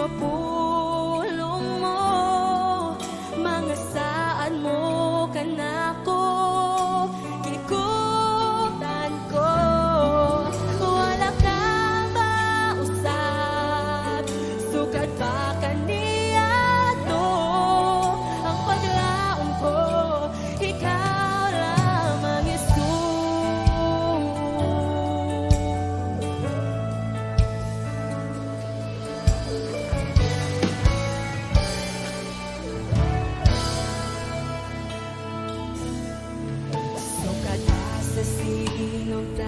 mga pulong mo, mga saan mo kanako kikutan ko. Wala kang mausap, sukat pa kaniya to ang paglaong ko, ikaw lamang Jesus. Sukat pa sa sinugdanan,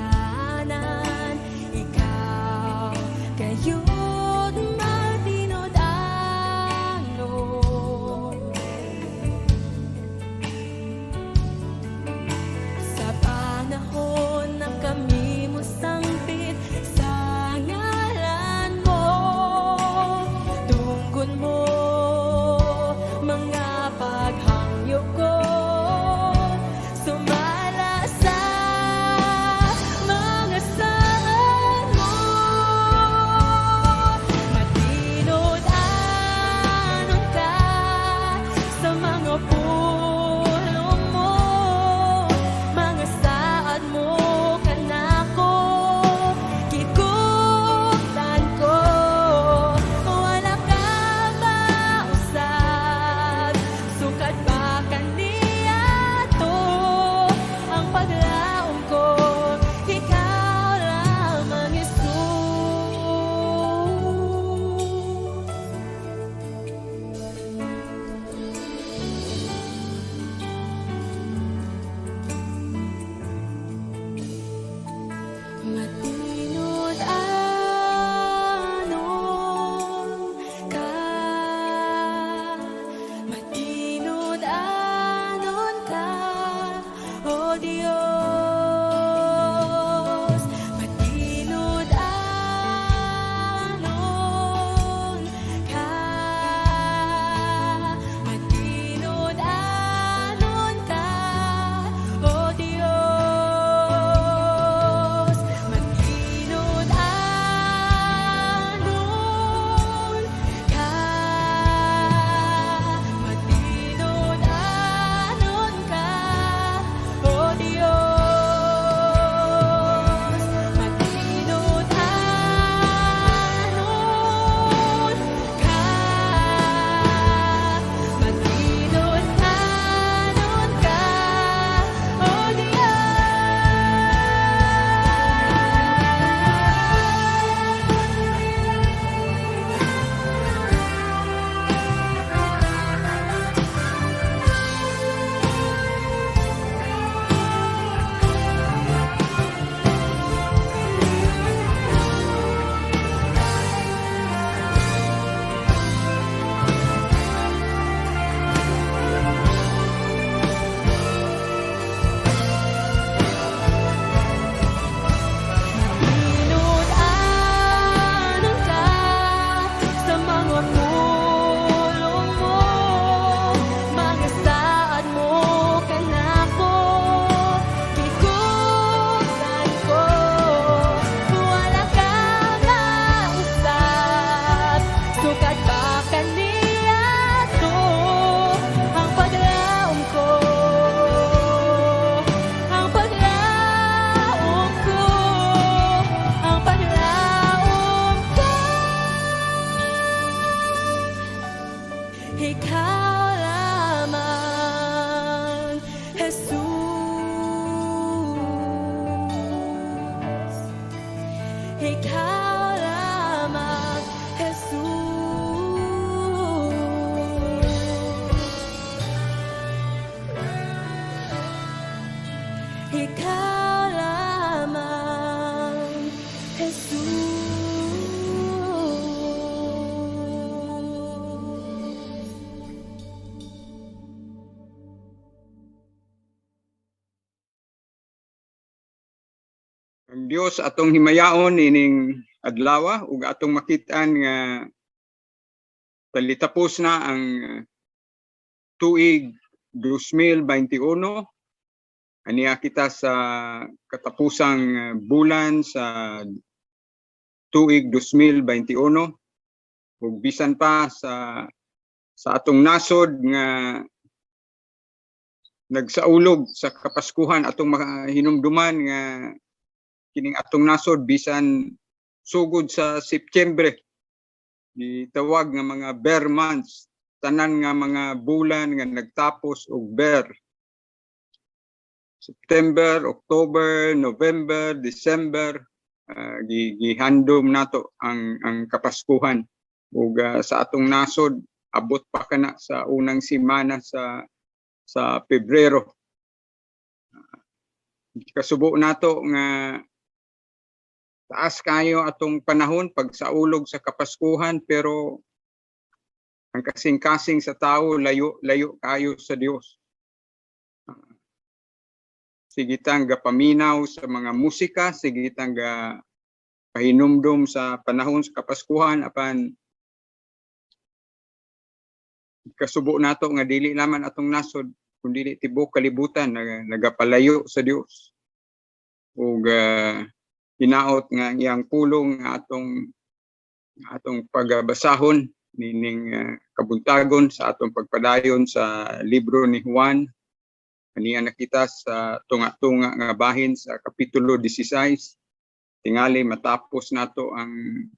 ikaw kayo't matinod-ano. Sa panahon na kami mo sangpit sa ngalan mo, tungkol mo mga paghangyo ko, sumala sa mga saan mo. Matinod-anon ka sa mga pulong mo, mga saan mo kanako kikutan ko. Wala kang mausap, sukat pa kaniya to ang paglaom ko, ikaw lamang Jesus. Matinod-anon ka, matinod-anon ka, O Diyos. Matinod-anon ka, matinod-anon ka, O Diyos. Matinod-anon ka, matinod-anon ka, O Diyos. Matinod-anon ka, matinod-anon ka, O Matinod-anon ka sa mga pulong mo, mga saan mo kanako kikutan ko. Wala kang mausap, sukat pa kaniya to ang paglaom ko, ang paglaom ko, ang paglaom ko. Ikaw lamang, Jesus. Ikaw lamang, Jesus. Ikaw lamang, Jesus. Ang Dios atong himayaon ining adlaw ug atong makitaan nga talitapos na ang tuig 2021. Aniya kita sa katapusang bulan sa tuig 2021. ug bisan pa sa atong nasod nga nagsaulog sa kapaskuhan atong hinumduman nga kining atong nasod bisan sugod sa September gitawag nga mga bear months, tanan nga mga bulan nga nagtapos og bear. September, October, November, December, gihandom nato ang kapaskuhan. Ug sa atong nasod abot pa kana sa unang semana sa Pebrero. Kasubo nato nga taas kayo atong panahon pag saulog sa kapaskuhan, pero ang kasing-kasing sa tao layo kayo sa Dios. Sige tang gapaminaw sa mga musika, sige tang pahinumdum sa panahon sa kapaskuhan, apan kasubo nato nga dili naman atong nasod kundi tibok kalibutan nagapalayo sa Dios. Ug hinaot nga iyang pulong nga atong pagbasahon nining kabuntagon sa atong pagpadayon sa libro ni Juan. Kaniya nakita sa tunga-tunga nga bahin sa kapitulo 16. Tingali matapos nato ang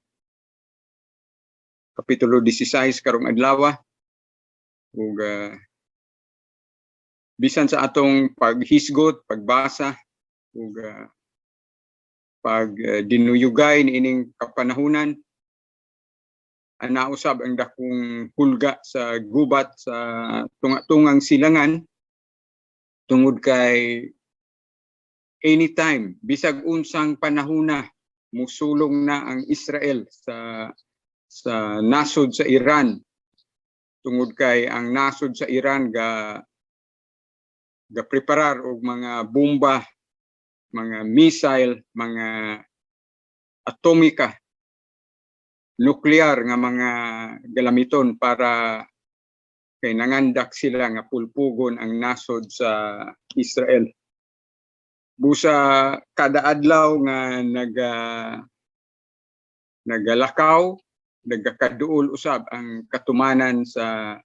kapitulo 16 karong adlaw. Ug bisan sa atong paghisgot, pagbasa ug dinuyugay niining kapanahunan, nausab ang dakong hulga sa gubat sa tunga-tungang silangan tungod kay anytime bisag unsang panahuna musulong na ang Israel sa nasod sa Iran, tungod kay ang nasod sa Iran ga preparar og mga bomba, mga missile, mga atomika, nuklear nga mga galamiton para kay nangandak sila nga pulpugon ang nasod sa Israel. Busa kada adlaw nga nagalakaw, nagakaduol usab ang katumanan sa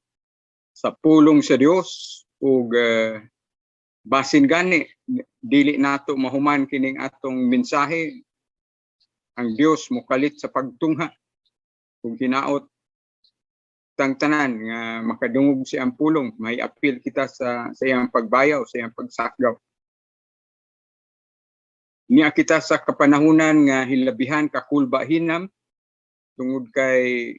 pulong sa Dios, ug basin gani dili nato mahuman kining atong mensahe, ang Dios mokalit sa pagtungha ug hinaot tang tanan nga makadungog si ang pulong, may apil kita sa iyang pagbayaw, sa iyang pagsakgaw. Niya kita sa kapanahunan nga hilabihan kakulba hinam, tungod kay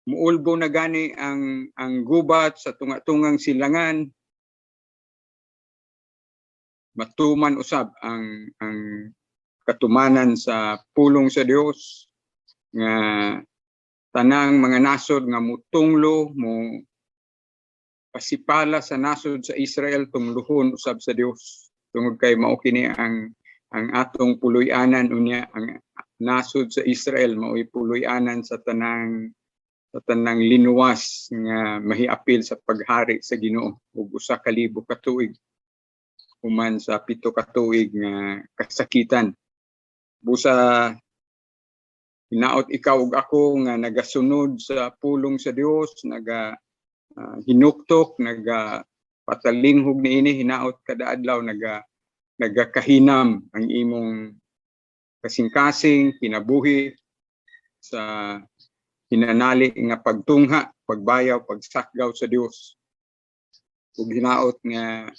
muulbo na gani ang gubat sa tunga-tungang silangan, matuman usab ang katumanan sa pulong sa Dios nga tanang mga nasod nga mutunglo mo pasipala sa nasod sa Israel tungluhon usab sa Dios, tungod kay mao kini ang atong puloy-anan unya. Ang nasod sa Israel mao'y puloy-anan sa tanang linuwas nga mahiapil sa paghari sa Ginoo ug 1,000 ka tuig human sa 7 ka tuig nga kasakitan. Busa hinaot ikaw ug ako nga nagasunod sa pulong sa Dios, hinuktok, patalinghog niini, hinaot kada adlaw nagakahinam ang imong kasing-kasing kinabuhi sa hinanali nga pagtungha, pagbayaw, pagsakgaw sa Dios. Ug hinaot nga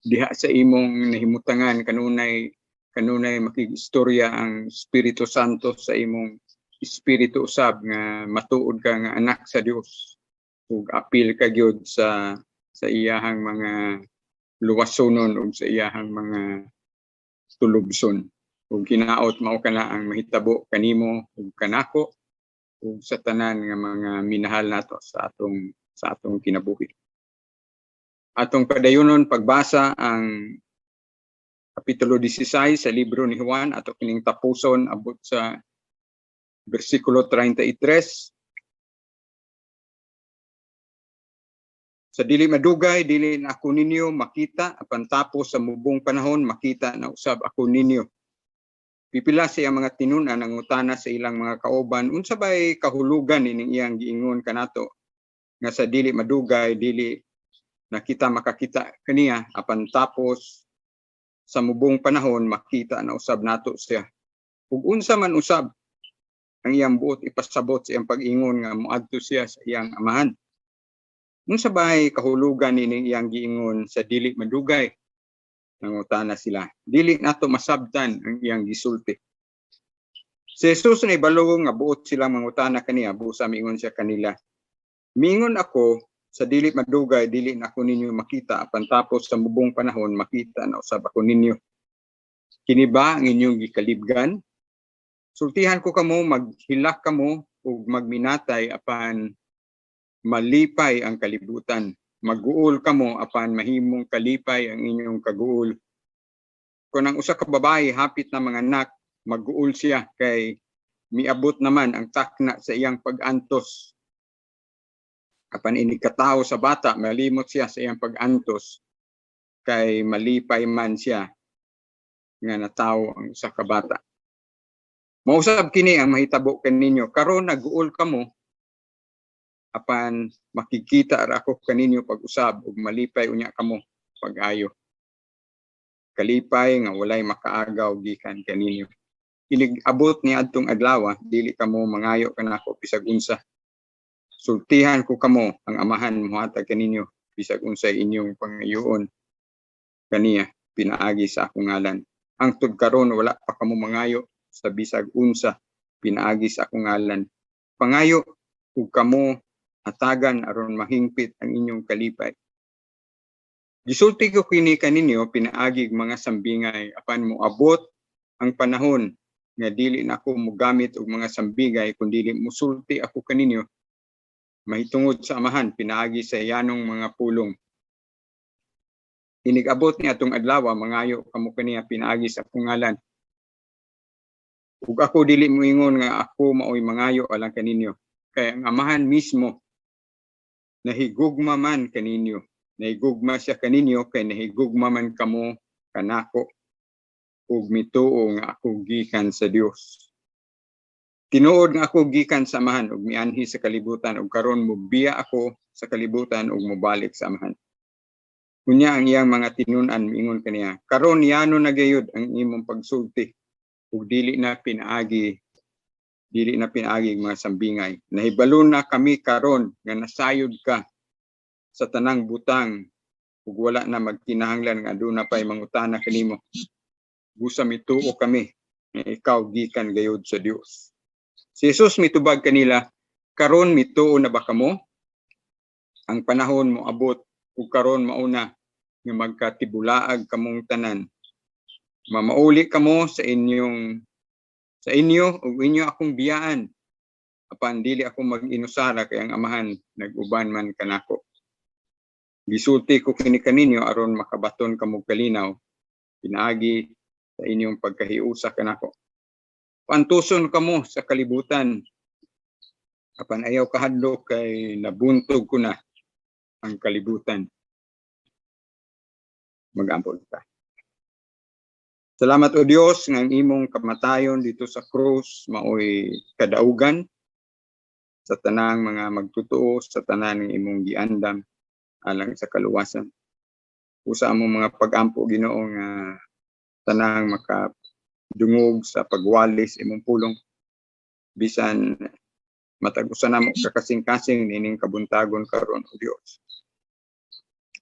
diha sa imong nahimutangan kanunay makigistorya ang Espiritu Santo sa imong espiritu usab nga matuod ka nga anak sa Dios ug apil ka gyud sa iyahang mga luwasonon ug sa iyahang mga tulubson. Ug hinaot mao kana ang mahitabo kanimo ug kanako ug sa tanan nga mga minahal nato sa atong kinabuhi. Atong padayonon pagbasa ang kapitulo 16 sa libro ni Juan, ato kining tapuson abot sa versikulo 33. Sa dili madugay, dili na ako ninyo makita, apan tapos sa mubong panahon makita na usab ako ninyo. Pipila siya mga tinunan ang utana sa ilang mga kauban unsa bay kahulugan ining iyang giingon kanato nga sa dili madugay dili nakita makakita kaniya apan tapos sa mubong panahon makita na usab nato siya. Ug unsa man usab ang iyang buot ipasabot sa iyang pag-ingon nga moadto siya sa iyang amahan. Unsa bay kahulugan ining iyang giingon sa dili madugay? Nangutana sila. Dili nato masabtan ang iyang gisulti. Si Jesus na ibalo nga buot silang mangutana kaniya, busa miingon siya kanila. Mingon ako sa dili madugay, dili na ako ninyo makita, apan tapos sa mubong panahon makita na usab ako ninyo. Kini ba ang inyong gikalibgan? Sultihan ko kamo, maghilak kamo, ug magminatay apan malipay ang kalibutan. Mag-uol kamo apan mahimong kalipay ang inyong kaguol. Kung ang usa ka babae hapit na mga anak, mag-uol siya kay miabot naman ang takna sa iyang pag-antos. Apan ini katao sa bata, malimot siya sa iyang pag-antos kay malipay man siya nga natawo ang usa ka bata. Mausab kini ang mahitabo kaninyo, karon nag-uol kamo apan makikita ra ako kaninyo pag-usab ug malipay unya kamo pag-ayo. Kalipay nga walay makaagaw gikan kaninyo. Inig abot ni adtong adlaw, dili kamo mangayo kanako bisag unsa. Sultihan ko kamo ang amahan mohatag kaninyo bisag unsay inyong pangayoon kaniya pinaagi sa akong ngalan. Hangtod karon wala pa kamo mangayo sa bisag unsa pinaagi sa akong ngalan. Pangayo ug kamo hatagan aron mahingpit ang inyong kalipay. Gisulti ko kini kaninyo pinaagi mga sambingay apan moabot ang panahon nga dili na ako mogamit og mga sambingay kundi musulti ako kaninyo mahitungod sa amahan pinaagi sa yanong mga pulong. Inigabot ni atong adlaw mangayo kamo kaniya pinaagi sa akong ngalan. Ug ako dili moingon nga ako maoy mangayo alang kaninyo kay ang amahan mismo nahigugma man kaninyo. Nahigugma siya kaninyo kay nahigugma man kamo kanako ug mituo nga ako gikan sa Dios. Tinuod nga ako gikan sa amahan ug mianhi sa kalibutan ug karon mobiya ako sa kalibutan ug mobalik sa amahan. Unya ang iyang mga tinun-an miingon kaniya, karon yano na gayud ang imong pagsulti ug dili na pinaagi mga sambingay. Nahibalo na kami karon nga nasayod ka sa tanang butang ug wala na magkinahanglan nga aduna pay mangutana kanimo. Busa mituo kami nga ikaw gikan gayud sa Dios. Si Jesus mitubag kanila, karon mituo na ba kamo? Ang panahon mo abot ug karon mauna nga magkatibulaag kamong tanan. Mamauli kamo sa inyo ug inyo akong biyaan. Apan dili ako mag-inusara kay ang amahan nag-uban man kanako. Gisulti ko kini kaninyo aron makabaton kamo kalinaw pinaagi sa inyong pagkahiusa kanako. Pantuson kamo sa kalibutan. Apan ayaw kahadlok kay nabuntog ko na ang kalibutan. Mag-ampon ka. Salamat o Dios nga ang imong kamatayon dito sa krus maoy kadaugan sa tanang mga magtutuo sa tanan ng imong giandam alang sa kaluwasan. Usa among mga pag-ampo Ginoo nga tanang makadungog sa pagwalis imong pulong bisan matag usa namo kakasing-kasing nining kabuntagon karon o Dios.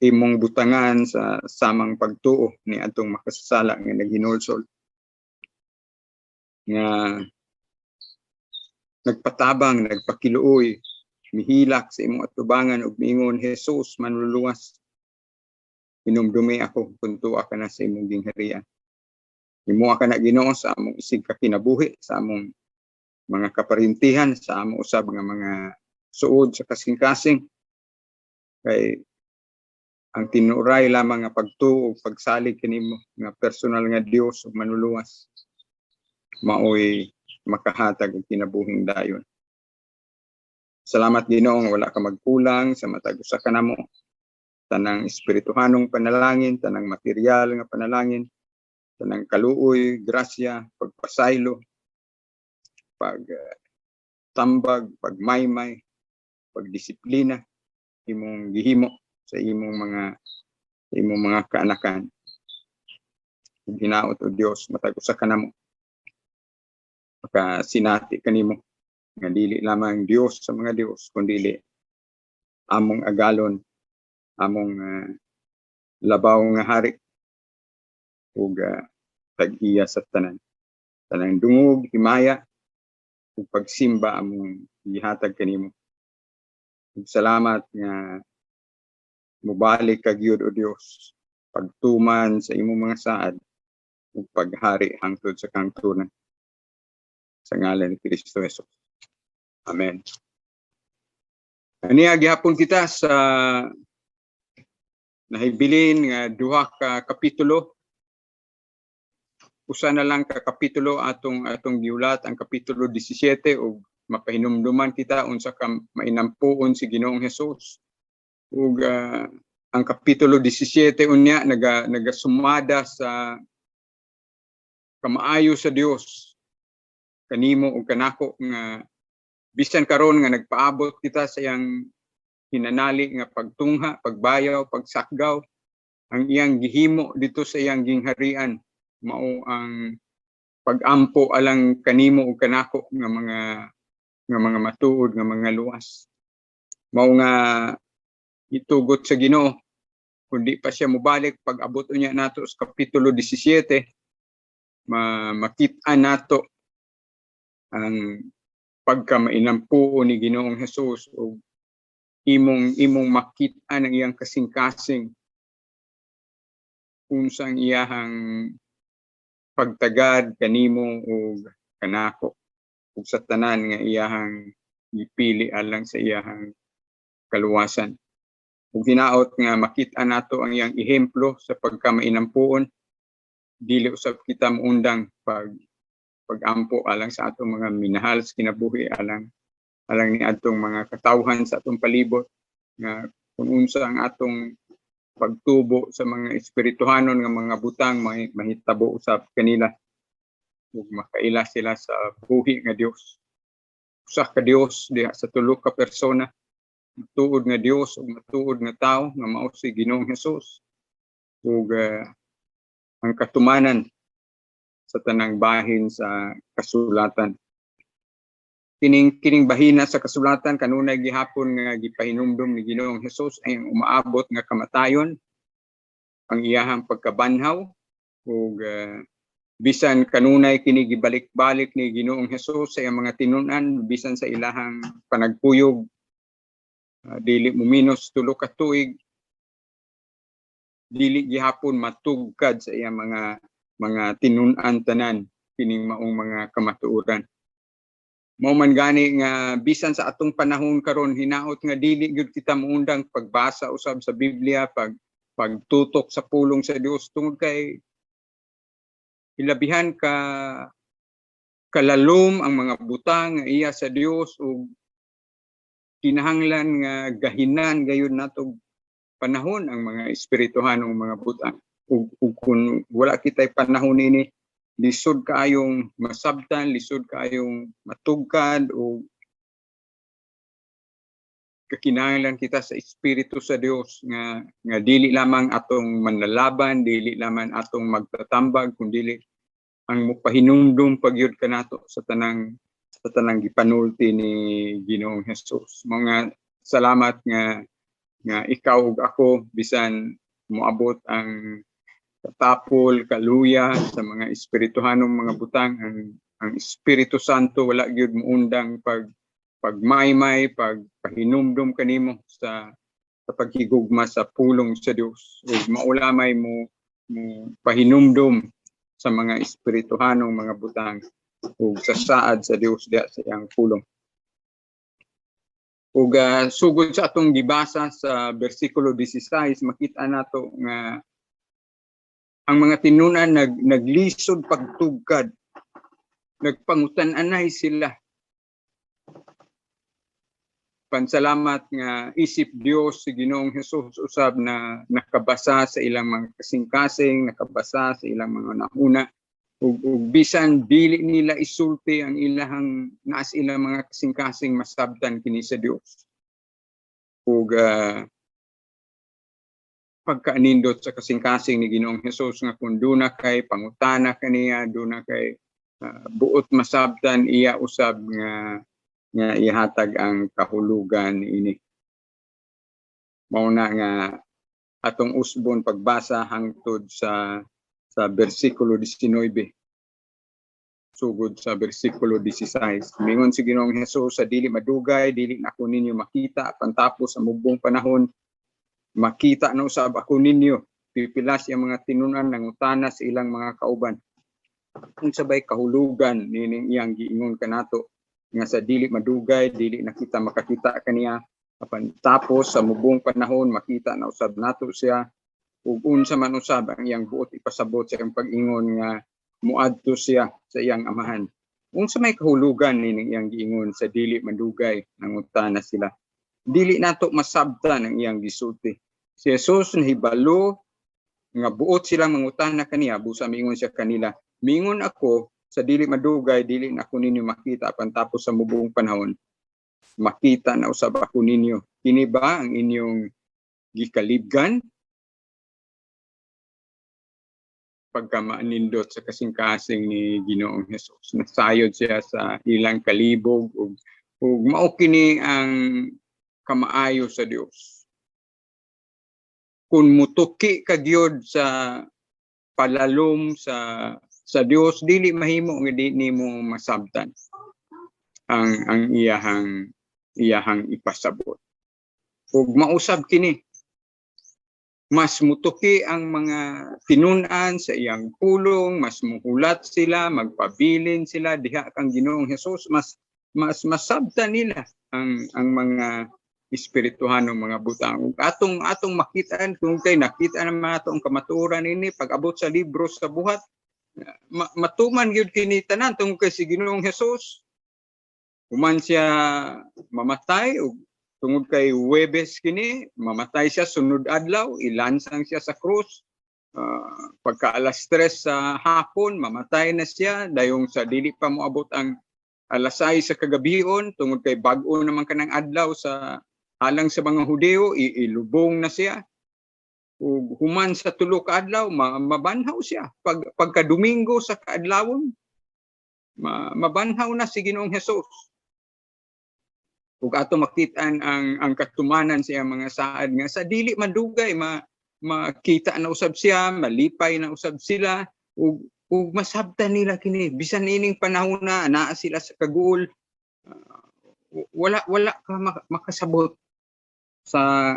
Imong butangan sa samang pagtuo ni atong makasasala nga naghinulsol nga nagpatabang, nagpakiluoy, mihilak sa imong atubangan ug miingon, Jesus manluluwas. Hinumdumi ako kung tuwa ka na sa imong gingharian. Himuha ka na Ginoo sa among isig ka kinabuhi, sa among mga kaparintihan, sa among usab nga mga suod sa kasing-kasing. Kay ang tinuray lamang nga pagtuo ug pagsalig kanimo nga personal nga Dios ug manluluwas maoy makahatag og kinabuhing dayon. Salamat Ginoo nga wala ka magkulang sa matag usa ka namo tanang espirituhanong panalangin, tanang material nga panalangin tanang kaluoy, grasya, pagpasaylo, pagtambag, pagmaymay, pagdisiplina imong gihimo sa imong mga kaanakan. Ginaot o Dios matag usa ka namo, maka sinati kanimo nga dili lamang Dios sa mga Dios kundi among agalon, among labaw nga hari ug tag-iya sa tanan. Tanang dungog, himaya ug pagsimba among gihatag kanimo. Ug salamat nga mubalik ka gyud o Dios pagtuman sa imong mga saad ug paghari hangtod sa kangtunan. Sa ngalan ni Kristo Jesus. Amen. Aniya gihapon kita sa nahibilin nga duha ka kapitulo. Usa na lang ka kapitulo atong giulat, ang kapitulo 17 ug mapahinumduman kita unsa ka mainampuon si Ginoong Hesus. Ug ang kapitulo 17 unya nagasumada sa kamaayo sa Dios kanimo ug kanako nga bisan karon nga nagpaabot kita sa iyang hinanali nga pagtungha, pagbayaw, pagsakgaw, ang iyang gihimo dito sa iyang gingharian mao ang pagampo alang kanimo ug kanako nga mga matuod nga mga luwas. Mao nga itugot sa Ginoo kundi pa siya mobalik pag-abot unya nato sa kapitulo 17 makit-an nato ang pagkamainampuon ni Ginoong Hesus o imong makit-an ang iyang kasing-kasing unsang iyahang pagtagad kanimo ug kanako ug sa tanan nga iyahang gipili alang sa iyahang kaluwasan. Ug hinaot nga makit-an nato ang iyang ehemplo sa pagkamainampuon, dili usab kita maundang pagampo alang sa atong mga minahal sa kinabuhi alang ni atong mga katawhan sa atong palibot nga kung unsa ang atong pagtubo sa mga espirituhanon nga mga butang mahitabo usab kanila ug makaila sila sa buhi nga Dios. Usa ka Dios diha sa tulo ka persona, matuod nga Dios ug matuod nga tawo nga mao si Ginoong Hesus ug ang katumanan sa tanang bahin sa kasulatan. Kining bahina sa kasulatan kanunay gihapon nga gipahinumdum ni Ginoong Hesus ay umaabot nga kamatayon, ang iyahang pagkabanhaw ug bisan kanunay kini gibalik-balik ni Ginoong Hesus sa iyang mga tinun-an bisan sa ilahang panagpuyog dili muminos tulo ka tuig, dili gihapon matugkad sa iyang mga tinun-an tanan kining maong mga kamatuoran. Mao man gani nga bisan sa atong panahon karon hinaot nga dili gyud kita muundang pagbasa usab sa Biblia, pagtutok sa pulong sa Dios tungod kay ilabihan kalalom ang mga butang nga iya sa Dios ug kinahanglan nga gahinan gayud nato panahon ang mga espirituhanong mga butang. Ug kung wala kitay panahon ini, lisod kaayong masabtan, lisod kaayong matugkad o kakinahanglan kita sa espiritu sa Dios nga dili lamang atong manlalaban, dili lamang atong magtatambag kundi ang mupahinumdum pagyud kanato sa tanang gipanulti ni Ginoong Hesus. Mga salamat nga ikaw ug ako bisan moabot ang katapol, kaluya sa mga espirituhanong mga butang, ang Espiritu Santo wala gyud muundang pagmaymay, pagpahinumdum kanimo sa paghigugma sa pulong sa Dios ug maulamay mo pahinumdum sa mga espirituhanong mga butang ug sa saad sa Dios diha sa iyang pulong. Ug sugod sa atong gibasa sa bersikulo 16 makita nato nga ang mga tinunan naglisod pagtugkad, nagpangutan-anay sila. Pansalamat nga isip Dios si Ginoong Hesus usab na nakabasa sa ilang mga kasing-kasing, nakabasa sa ilang mga nauna ug bisan dili nila isulti ang ilahang naas ilang mga kasing-kasing masabtan kini sa Dios. Ug pagkaanindot sa kasing-kasing ni Ginoong Hesus nga kung duna kay pangutana kaniya, duna kay buot masabtan iya usab nga ihatag ang kahulugan ini. Mao na nga atong usbon pagbasa hangtod sa bersikulo 19 sugod sa bersikulo 16. Mingon si Ginoong Hesus, sa dili madugay, dili na ako ninyo makita, pantapos sa mubong panahon, makita na usab ako ninyo. Pipilas ang mga tinunan ng utana sa ilang mga kauban. Kung sabay kahulugan nining iyang giingon kanato nga sa dili madugay, dili na kita makakita kaniya, pantapos sa mubong panahon, makita na usab nato siya, ug unsa man usab ang iyang buot ipasabot sa iyang pag-ingon nga muadto siya sa iyang amahan. Unsa may kahulugan nining iyang giingon sa dili madugay nangutana sila. Dili nato masabtan ang iyang gisulti. Si Jesus nahibalo nga buot silang mangutana kaniya, busa miingon siya kanila, mingon ako sa dili madugay, dili na ako ninyo makita, pantapos sa mubong panahon, makita na usab ako ninyo. Kini ba ang inyong gikalibgan? Pagka maanindot sa kasing-kasing ni Ginoong Hesus, nasayod siya sa ilang kalibog ug mao kini ang kamaayo sa Dios. Kung mutuki ka gyud sa palalom sa Dios, dili mahimo nga di nimo masabtan ang iyahang ipasabot. Ug mausab kini, mas mutuki ang mga tinunan sa iyang pulong, mas muhulat sila, magpabilin sila diha kang Ginoong Hesus, mas masabtan nila ang mga espirituhanong mga butang. Atong makitaan kung kay nakita naman atong kamaturan ini pag abot sa libro sa buhat, matuman gyud kini tanan tungod kay si Ginoong Hesus. Human siya mamatay ug tungod kay Huwebes kini, mamatay siya sunod adlaw, ilansang siya sa krus. Pagka alas 3 sa hapon, mamatay na siya dayong sa dili pa moabot ang alas 6 sa kagabion tungod kay bag-o naman kanang adlaw sa alang sa mga Hudeo, ilubong na siya. Ug human sa tulo ka adlaw, mabanhaw siya. Pagka Domingo sa kaadlawon, mabanhaw na si Ginoong Hesus. Ug ato makitaan ang katumanan sa mga saad nga sa dili madugay, makita na usab siya, malipay na usab sila, ug masabtan nila kini. Bisan ining panahon na naa sila sa kagul, wala ka makasabot sa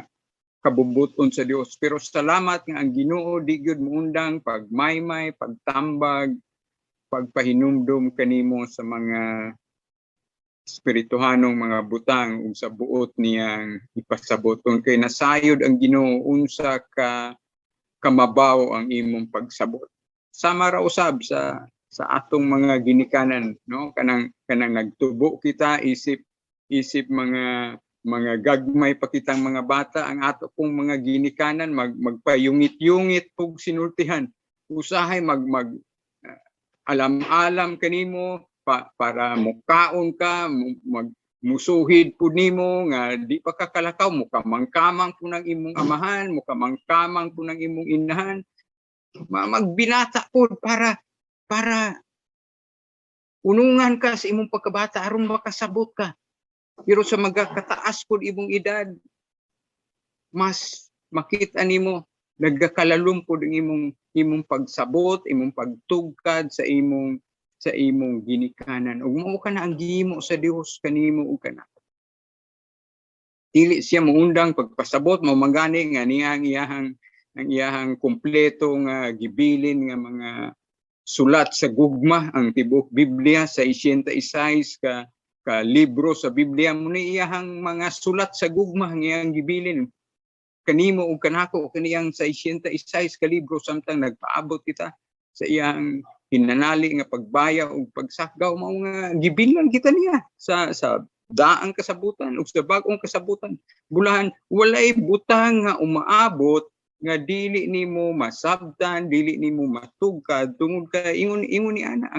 kabubuton sa Dios. Pero salamat nga ang Ginoo di gyud muundang pagmaymay, pagtambag, pagpahinumdum kanimo sa mga espirituhanong mga butang ug sa buot niyang ipasabot. Kay nasayod ang Ginoo unsa ka kamabaw ang imong pagsabot. Sama ra usab sa atong mga ginikanan, no? Kanang nagtubo kita, isip mga gagmay pa kitang mga bata, ang ato pong mga ginikanan magpayungit-yungit pug sinultihan. Usahay alam-alam kanimo para mukaon ka, musuhid pud nimo nga di pa kakalakaw, mukamangkamang po ng imong amahan, mukamangkamang po ng imong inahan. Magbinata po para unungan ka sa imong pagkabata aron makasabot ka. Pero sa magkataas po imong edad, mas makita nimo nagkakalalom po ang imong pagsabot, imong pagtugkad sa imong ginikanan. Ug mao kana ang gihimo sa Dios kanimo ug kana. Dili siya muundang pagpasabot, mao mangani nga niya ang iyahang kumpleto nga gibilin nga mga sulat sa gugma, ang tibuok Biblia sa 66 ka libro sa Biblia mo ni iyahang mga sulat sa gugma nga iyang gibilin kanimo ug kanako kaniyang sa 66 ka libro samtang nagpaabot kita sa iyang hinanali nga pagbaya ug pagsakgaw mao nga gibilan kita niya sa daang kasabutan ug sa bag-ong kasabutan bulahan walay butang nga umaabot nga dili nimo masabtan, dili nimo matugkad tungod kay ingon ni ana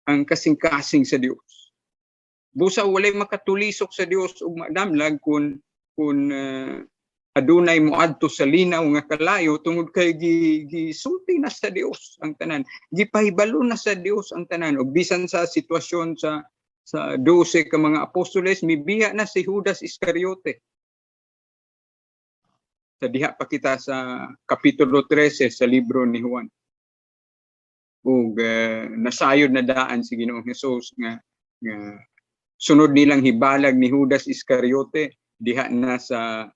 ang kasing-kasing sa Dios. Busa walay makatulisok sa Dios ug madamlag kun adunay moadto sa linaw nga kalayo tungod kay gisulti na sa Dios ang tanan, gipahibalo na sa Dios ang tanan ug bisan sa sitwasyon sa 12 ka mga apostoles mibiya na si Judas Iscariote. Sa diha pa kita sa kapitulo 13 sa libro ni Juan. Ug nasayod na daan si Ginoong Hesus nga sunod nilang hibalag ni Judas Iscariote diha na sa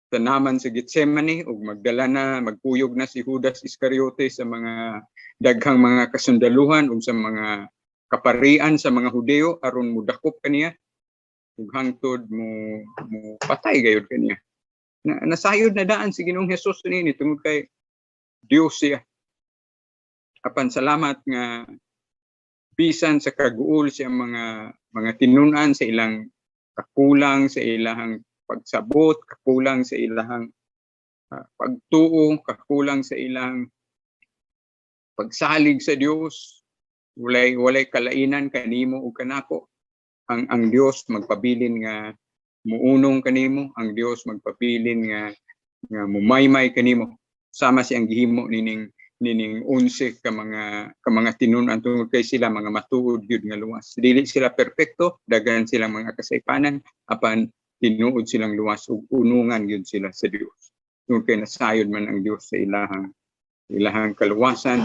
tanaman sa Getsemani ug magpuyog na si Judas Iscariote sa mga daghang mga kasundaluhan ug sa mga kaparian sa mga Hudeo aron mudakop kaniya ug hangtod mo patay gayud kaniya. Nasayod na daan si Ginoong Hesus niini tungod kay Dios siya. Apan salamat nga bisan sa kaguol siya mga tinun-an sa ilang kakulang sa ilahang pagsabot, kakulang sa ilahang pagtuo, kakulang sa ilang pagsalig sa Dios, walay kalainan kanimo ug kanako. Ang Dios magpabilin nga muunong kanimo, ang Dios magpabilin nga mumaymay kanimo. Sama siyang gihimo nining 11 ka mga tinun-an tungod kay sila mga matuod gyud nga luwas. Dili sila perpekto, daghan silang mga kasaypanan, apan tinuod silang luwas ug unungan gyud sila sa Dios. Tungod kay nasayod man ang Dios sa ilahang kaluwasan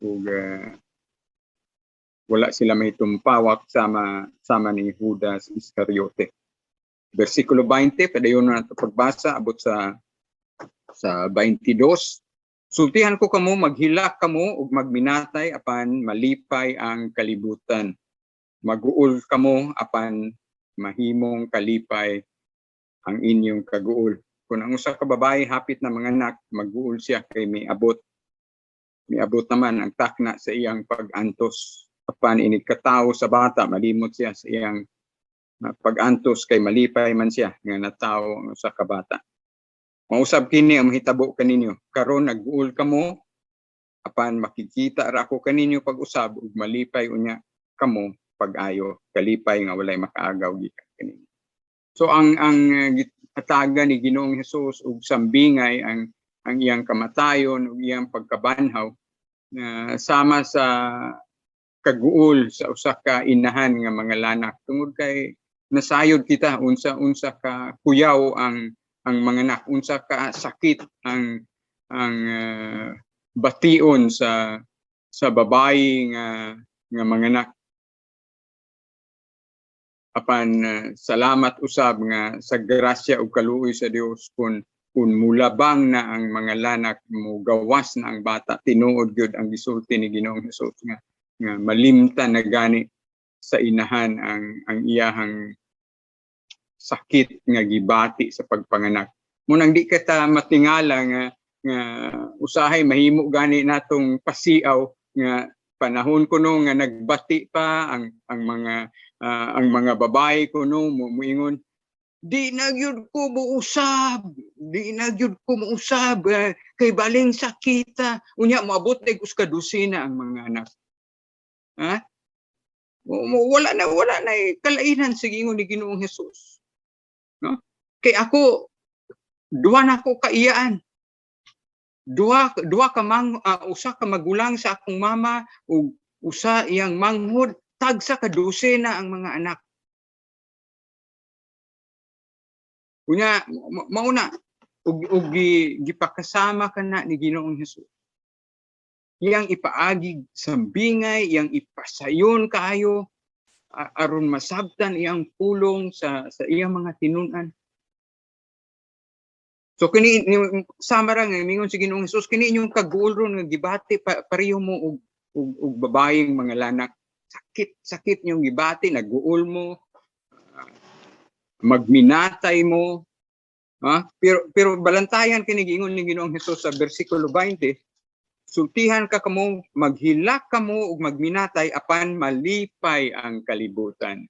ug wala sila may tumpawak sama ni Judas Iscariote. Versikulo 20 padayon na nato pagbasa abot sa 22. Sultihan ko kamo maghilak kamo ug magminatay apan malipay ang kalibutan. Maguol kamo apan mahimong kalipay ang inyong kaguol. Kung ang usa ka babae hapit na manganak, maguol siya kay miabot naman ang takna sa iyang pag-antos. Apan inig katawo sa bata, malimot siya sa iyang pag-antos kay malipay man siya nga natawo ang usa ka bata. Mausab kini ang mahitabo kaninyo. Karon nag-uol kamo apan makikita ra ako kaninyo pag-usab ug malipay unya kamo pag-ayo, kalipay nga walay makaagaw gikan kaninyo. So ang atagan ni Ginoong Hesus ug sambingay ang iyang kamatayon ug iyang pagkabanhaw sama sa kaguol sa usa ka inahan nga mga lanak tungod kay nasayod kita unsa ka kuyaw ang mga anak, unsa ka sakit ang bation sa babayi nga mga anak. Apan salamat usab nga sa grasya ug kaluoy sa Dios kung mulabang na ang mga lanak mo gawas na ang bata tinuod gyud ang gisulti ni Ginoong Hesus nga malimtan na gani sa inahan ang iyahang sakit nga gibati sa pagpanganak. Munang di ka matingala nga usahay mahimo gani natong pasiaw nga panahon kuno nga nagbati pa ang mga babae kuno muingon di na gyud ko muusab kay baling sakita unya moabot na us ka dosina ang mga anak. Ha? Wala na kalainan sa gingon ni Ginoong Hesus. No? Kay ako duwa na ko kaiyaan. Usa ka magulang sa akong mama ug usa iyang manghod tagsa ka dosena ang mga anak. Unya mauna ug gipakasama kana ni Ginoong Hesus. Iyang ipaagig sambingay, iyang ipasayon kaayo aron masabtan iyang pulong sa iyang mga tinun-an. So kini sama ra nga mingon si Ginoong Hesus kini inyong kaguol ron nga gibati pareho mo og babayeng mga lanak. Sakit niyong gibati, naguol mo, magminatay mo. Pero balantayan kini giingon ni Ginoong Hesus sa bersikulo 20, sultihan ka kamo, maghilak kamo ug magminatay apan malipay ang kalibutan.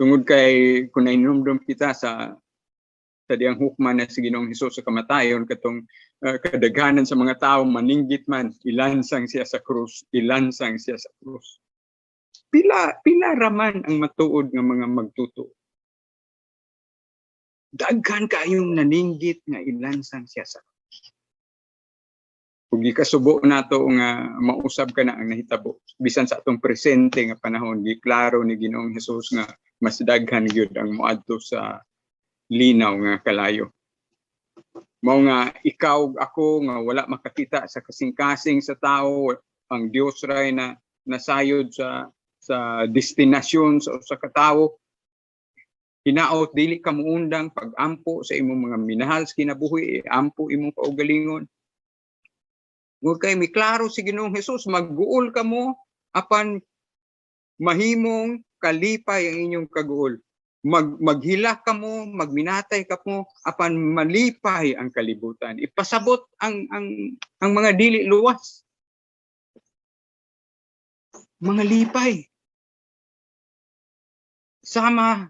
Tungod kay kung nainumdum kita sa diyang hukman na si Ginoong Hesus sa kamatayon, katong kadaghanan sa mga tao maninggit man, ilansang siya sa krus, ilansang siya sa krus. Pila raman ang matuod nga mga magtuto. Daghan kayong naninggit nga ilansang siya sa krus. Kung gikasubo nato nga mausab ka na ang nahitabo, bisan sa atong presente nga panahon, giklaro ni Ginoong Hesus nga mas daghan gyud ang moadto sa linaw nga kalayo. Mao nga ikaw ako nga wala makakita sa kasing-kasing sa tao, ang Dios ray na nasayod sa destinasyon sa katawo. Hinaot dili ka muundang pag-ampo sa imong mga minahal sa kinabuhi, ampo imong kaugalingon. Ngud kay mi klaro si Ginoong Hesus, magguol ka mo apan mahimong kalipay ang inyong kaguol. Maghila ka mo, magminatay ka mo apan malipay ang kalibutan. Ipasabot ang mga dili luwas. Mga lipay. Sama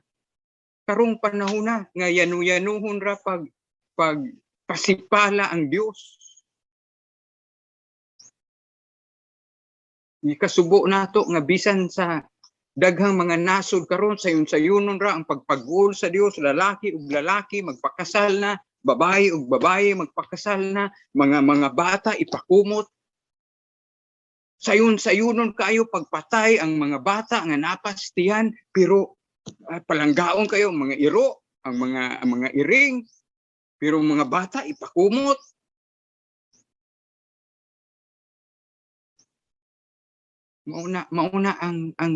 karong panahon nga yanu-yanuhon ra pag pasipala ang Dios. Ikasubo nato nga bisan sa daghang mga nasod karon sayon-sayonon ra ang pagpag-ul sa Dios, lalaki ug lalaki magpakasal na, babae ug babae magpakasal na, mga bata ipakumot. Sayon-sayonon kayo pagpatay ang mga bata nga napastiyan, pero palanggaon kayo mga iro, ang mga iring, pero mga bata ipakumot. Mauna ang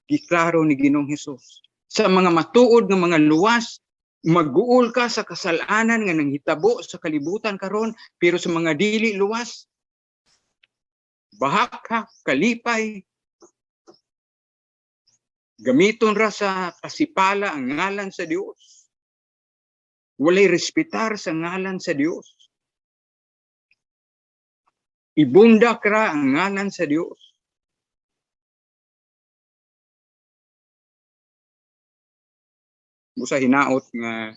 giklaro ni Ginoong Hesus. Sa mga matuod ng mga luwas, mag-uol ka sa kasalanan nga nanghitabo sa kalibutan karon, pero sa mga dili luwas, bahak ka, kalipay, gamiton ra sa pasipala ang ngalan sa Dios. Walay respetar sa ngalan sa Dios. Ibundak ra ang ngalan sa Dios. Busa hinaot nga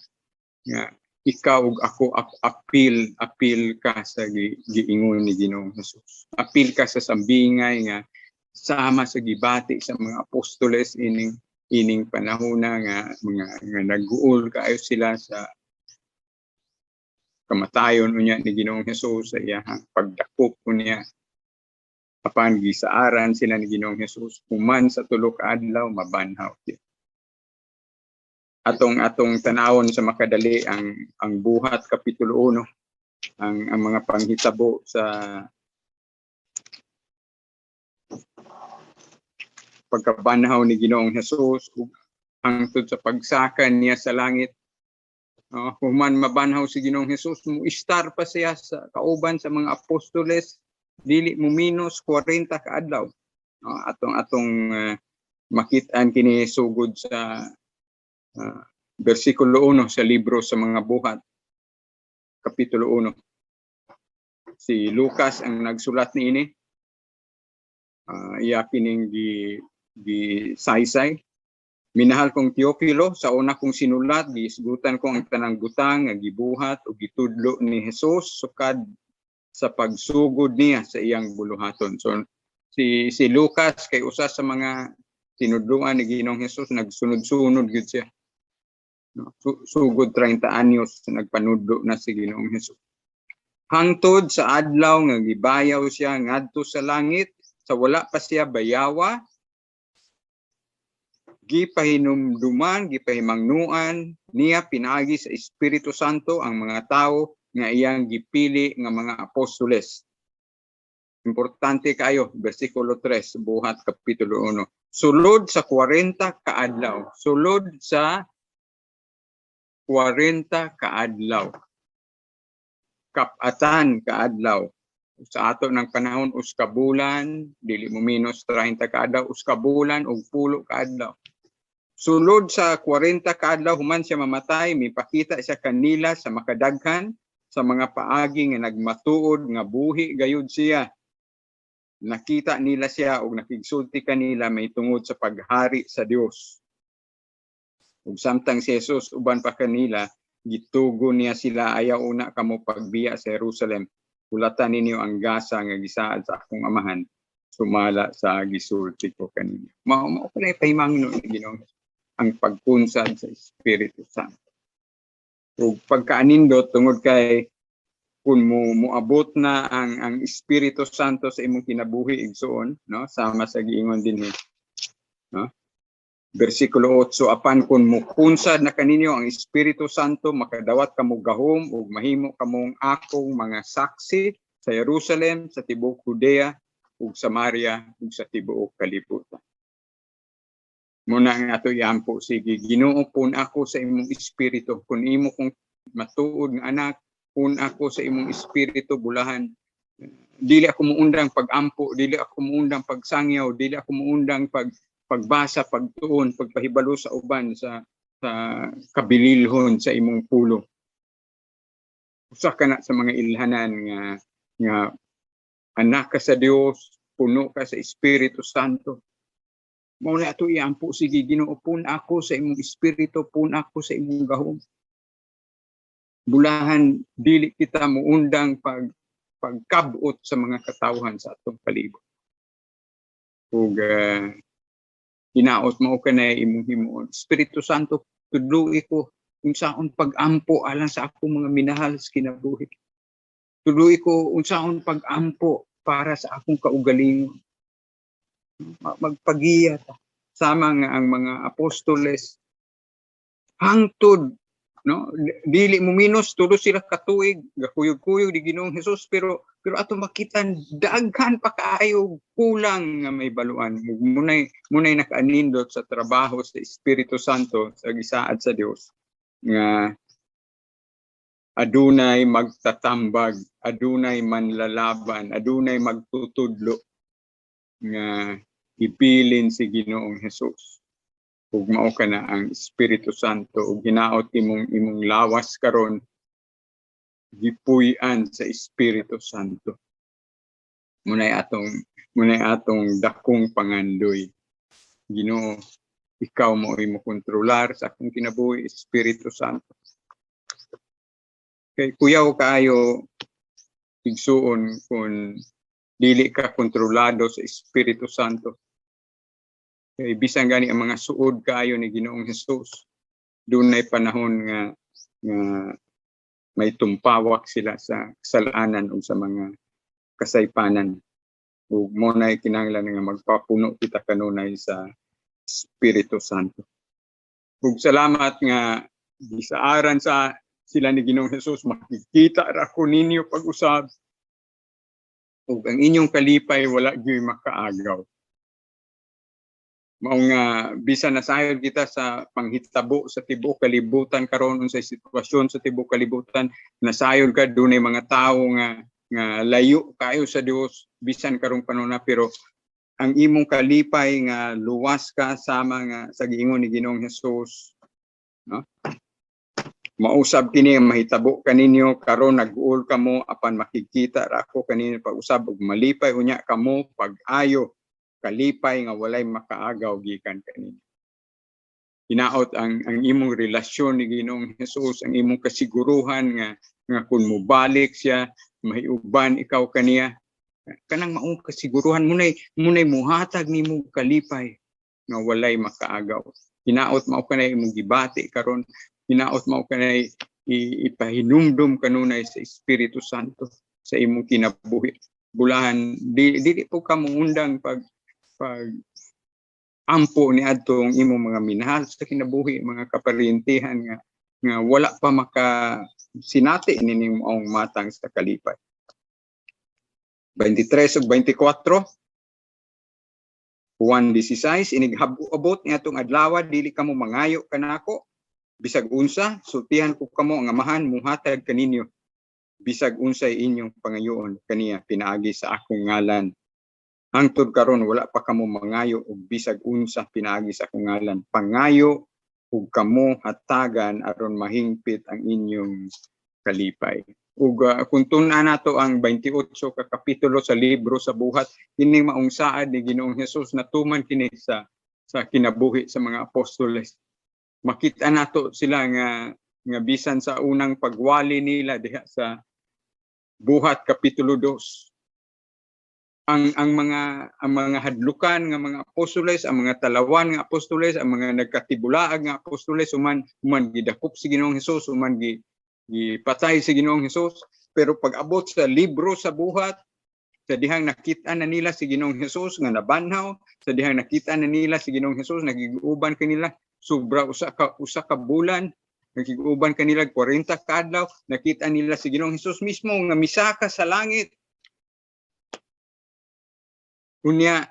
ikaw ug ako apil ka sa giingon ni Ginoong Hesus. Apil ka sa sambingay nga sama sa gibati sa mga apostoles ining panahona nga nag-uol kaayo sila sa kamatayon unya ni Ginoong Hesus sa iyang pagdakop unya. Apan gisaaran sila ni Ginoong Hesus, human sa tulo ka adlaw mabanhaw siya. Atong tanawon sa makadali ang Buhat Kapitulo 1, ang mga panghitabo sa pagkabanhaw ni Ginoong Hesus hangtod sa pagsakan niya sa langit. Human mabanhaw si Ginoong Hesus, mo istar pa siya sa kauban sa mga apostoles, dili mo minus 40 ka adlaw. Atong makitaan kini sugod sa versikulo 1 sa libro sa mga buhat, Kapitulo 1. Si Lucas ang nagsulat niini. Iya kining saysay. Minahal kong Teofilo, sa una kong sinulat, giisgutan ko ang tanang butang nga gibuhat o gitudlo ni Hesus sukad sa pagsugod niya sa iyang buluhaton. So si Lucas kay usa sa mga tinudluan ni Ginoong Hesus, nagsunod-sunod gyud siya. Sugod 30 anyos nagpanudlo na si Ginoong Hesus. Hangtod sa adlaw nga gibayaw siya ngadto sa langit, sa wala pa siya bayawa, gipahinumduman, gipahimangnuan niya pinagi sa Espiritu Santo ang mga tao nga iyang gipili nga mga apostoles. Importante kayo, versikulo 3, Buhat Kapitulo 1. Sulod sa 40 kaadlaw. Sulod sa 40 kaadlaw. Kapatan kaadlaw. Sa ato ng panahon, uskabulan, dili mo minus 30 kaadlaw, uskabulan ug 10 kaadlaw. Sulod sa 40 kaadlaw, human siya mamatay, mipakita siya kanila sa makadaghan, sa mga paagi nga nagmatuod, nga buhi gayud siya. Nakita nila siya o nakigsulti kanila may tungod sa paghari sa Dios. Ug samtang si Jesus uban pa kanila, gitugo niya sila, ayaw una kamo pagbiya sa Jerusalem. Hulatan ninyo ang gasa nga gisaad sa akong amahan, sumala sa gisulti ko kanina. Mao pala pahimangno ni Ginoo ang pagkunsad sa Espiritu Santo. Ug pagkaanindot tungod kay kung moabot na ang Espiritu Santo sa imong kinabuhi igsoon, no, sama sa giingon dinhi, no, versikulo 8, apan kung mukunsad na kaninyo ang Espiritu Santo, makadawat kamo gahom ug mahimo kamong akong mga saksi sa Jerusalem, sa tibuok Judea ug Samaria ug sa tibuok kalibutan. Muna nga ato iampo, sige, Ginoo pun ako sa imong espiritu, kun imo kong matuod nga anak, pun ako sa imong espiritu bulahan. Dili ako muundang pag-ampo, dili ako muundang pagsangyaw, dili ako muundang pagbasa, pagtuon, pagpahibalo sa uban sa kabililhon sa imong pulo. Usa ka na sa mga ilhanan nga anak ka sa Dios, puno ka sa Espiritu Santo. Mao na ato iampo, sige Ginoo, pun ako sa imong espiritu, pun ako sa imong gahom. Bulahan dili kita muundang pagkabot sa mga katawhan sa atong palibot. Ug hinaot mao kanay imong himuon. Espiritu Santo, tudloi ko kung saon pag-ampo alang sa akong mga minahal sa kinabuhi. Tudloi ko unsaon pag-ampo para sa akong kaugalingon. Magpagiya ta sama nga ang mga apostoles hangtod, no, dili mo minus tulo sila katuig gakuyog-kuyog di Ginoong Hesus, pero ato makitan daghan pa kaayo kulang nga may baluan. Munay nakaanindot sa trabaho sa Espiritu Santo sa gisaad sa Dios nga adunay magtatambag, adunay manlalaban, adunay magtutudlo nga ipilin si Ginoong Hesus. Ug mao kana ang Espiritu Santo ug hinaot imong lawas karon gipuy-an sa Espiritu Santo. Munay atong dakong pangandoy. Ginoo, ikaw mao'y mo kontrolar sa akong kinabuhi, Espiritu Santo. Kay kuyaw kaayo igsuon kung dili ka kontrolado sa Espiritu Santo. Kay bisan gani ang mga suod kaayo ni Ginoong Hesus, dunay panahon nga may tumpawak sila sa kasalanan o sa mga kasaypanan. Ug mo nay kinahanglan nga magpapuno kita kanunay sa Espiritu Santo. Ug salamat nga gisaaran sa sila ni Ginoong Hesus, makikita ra ko ninyo pag-usab. Ug ang inyong kalipay wala gyud makaagaw. Mao nga bisan nasayod kita sa panghitabo sa tibuok kalibutan karon sa sitwasyon sa tibuok kalibutan, nasayod ka dunay mga tawo nga layo kayo sa Dios bisan karong panahon, pero ang imong kalipay nga luwas ka sama nga sa giingon ni Ginoong Hesus, no? Mausab kini mahitabo kaninyo karon nag-uol kamo apan makikita ra ako kanino pag-usab ug malipay unya kamo pag-ayo kalipay nga walay makaagaw gikan kanino. Hinaot ang imong relasyon ni Ginoong Hesus, ang imong kasiguruhan nga kung mubalik siya mahiuban ikaw kaniya, kanang maong kasiguruhan munay muhatag nimo kalipay nga walay makaagaw. Hinaot mao kanay imong gibati karon, hinaot mao kanay ipahinumdum kanunay sa Espiritu Santo sa imong kinabuhi. Bulahan dili po ka muundang pag ampo ni adtong imong mga minahal sa kinabuhi, mga kaparintihan nga wala pa makasinati nining maong matang sa kalipay. 23 ug 24 Juan 16, inighabot ni atong adlaw dili kamo mangayo kanako. Bisag unsa, sultihan ko kamo ang amahan muhatag kaninyo. Bisag unsay inyong pangayoon kaniya pinaagi sa akong ngalan. Hangtod karon wala pa kamo mangayo ug bisag unsa pinaagi sa akong ngalan. Pangayo ug kamo hatagan aron mahingpit ang inyong kalipay. Ug kung tun-an nato ang 28 ka kapitulo sa libro sa buhat, kining maong saad ni Ginoong Hesus natuman kini sa kinabuhi sa mga apostoles. makita nato sila nga bisan sa unang pagwali nila diha sa Buhat Kapitulo 2. Ang mga hadlukan nga mga apostoles, ang mga talawan nga apostoles, ang mga nagkatibulaag nga apostoles human gidakop si Ginoong Hesus, human gipatay si Ginoong Hesus. Pero pag-abot sa libro sa Buhat, sa dihang nakita na nila si Ginoong Hesus nga nabanhaw, sa dihang nakita na nila si Ginoong Hesus nagiguban kanila sobra usa ka bulan, nagiguban kanila 40 ka adlaw, nakita nila si Ginoong Hesus mismo nga misaka sa langit. Unya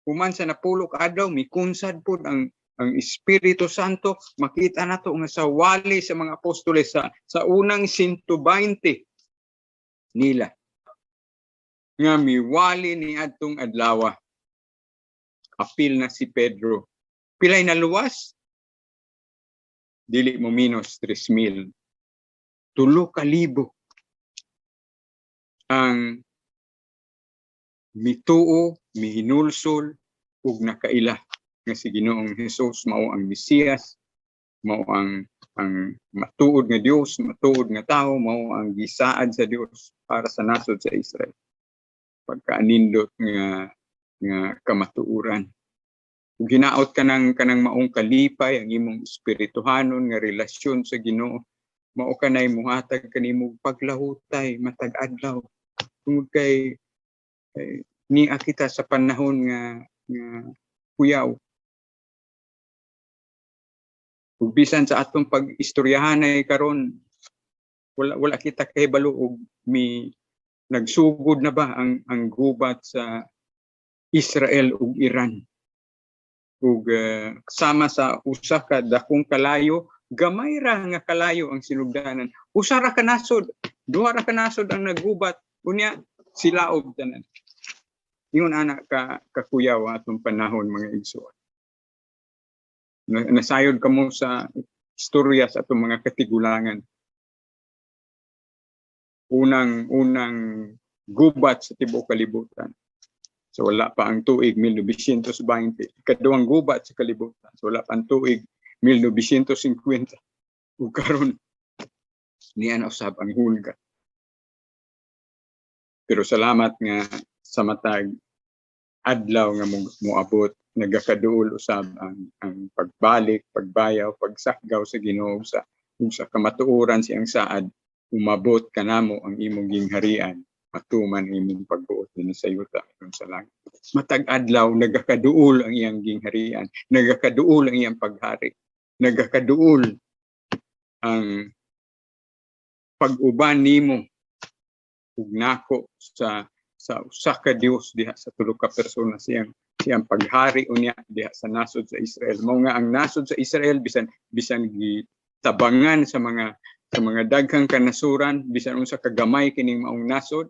human sa napulok adlaw mikunsad pud ang Espiritu Santo, makita nato nga sa wali sa mga apostoles sa unang 120 nila nga miwali ni adtong adlaw. Apil na si Pedro. Pilay na luwas? Dili mo minus 3,000. 3,000 ang mituo, mihinulsol, ug nakaila nga si Ginoong Hesus mao ang Mesiyas, mao ang matuod nga Dios, matuod nga tao, mao ang gisaad sa Dios para sa nasod sa Israel. Pagkaanindot nga kamatuoran. Kung ginaot ka ng maong kalipay, ang imong espirituhanon nga relasyon sa Ginoo, mao kanay muhatag kanimo paglahutay matag adlaw. Tungod kay niya kita sa panahon nga kuyaw. Ug bisan sa atong pag-istoryahanay karon, wala kita kahibalo og nagsugod na ba ang gubat sa Israel ug Iran. Ug sama sa usa ka dakong kalayo, gamay ra nga kalayo ang sinugdanan. Usa ra ka nasod, duha ra ka nasod ang naggubat, unya silaob tanan. Ingon ana kakuyaw atong panahon mga igsoon. Nasayod kamo sa istorya sa atong mga katigulangan. Unang gubat sa tibuok kalibutan. So wala pa ang tuig 1920. Ikaduhang gubat sa kalibutan. So wala pa ang tuig 1950. Ug karon niya na usab ang hulga. Pero salamat nga sa matag adlaw nga moabot, nagakaduol usab ang pagbalik, pagbayaw, pagsakgaw sa Ginoo sa kamatuoran siyang saad, umabot kanamo ang imong gingharian, matuman imong pagbuot dinhi sa yuta sa langit. Matag adlaw nagakaduol ang iyang gingharian, nagakaduol ang iyang paghari, nagakaduol ang pag-uban nimo ug nako sa usa ka Dios diha sa tulo ka persona siyang paghari unya diha sa nasod sa Israel. Mao nga ang nasod sa Israel bisan gitabangan sa mga daghang kanasuran, bisan unsa kagamay kining maong nasod,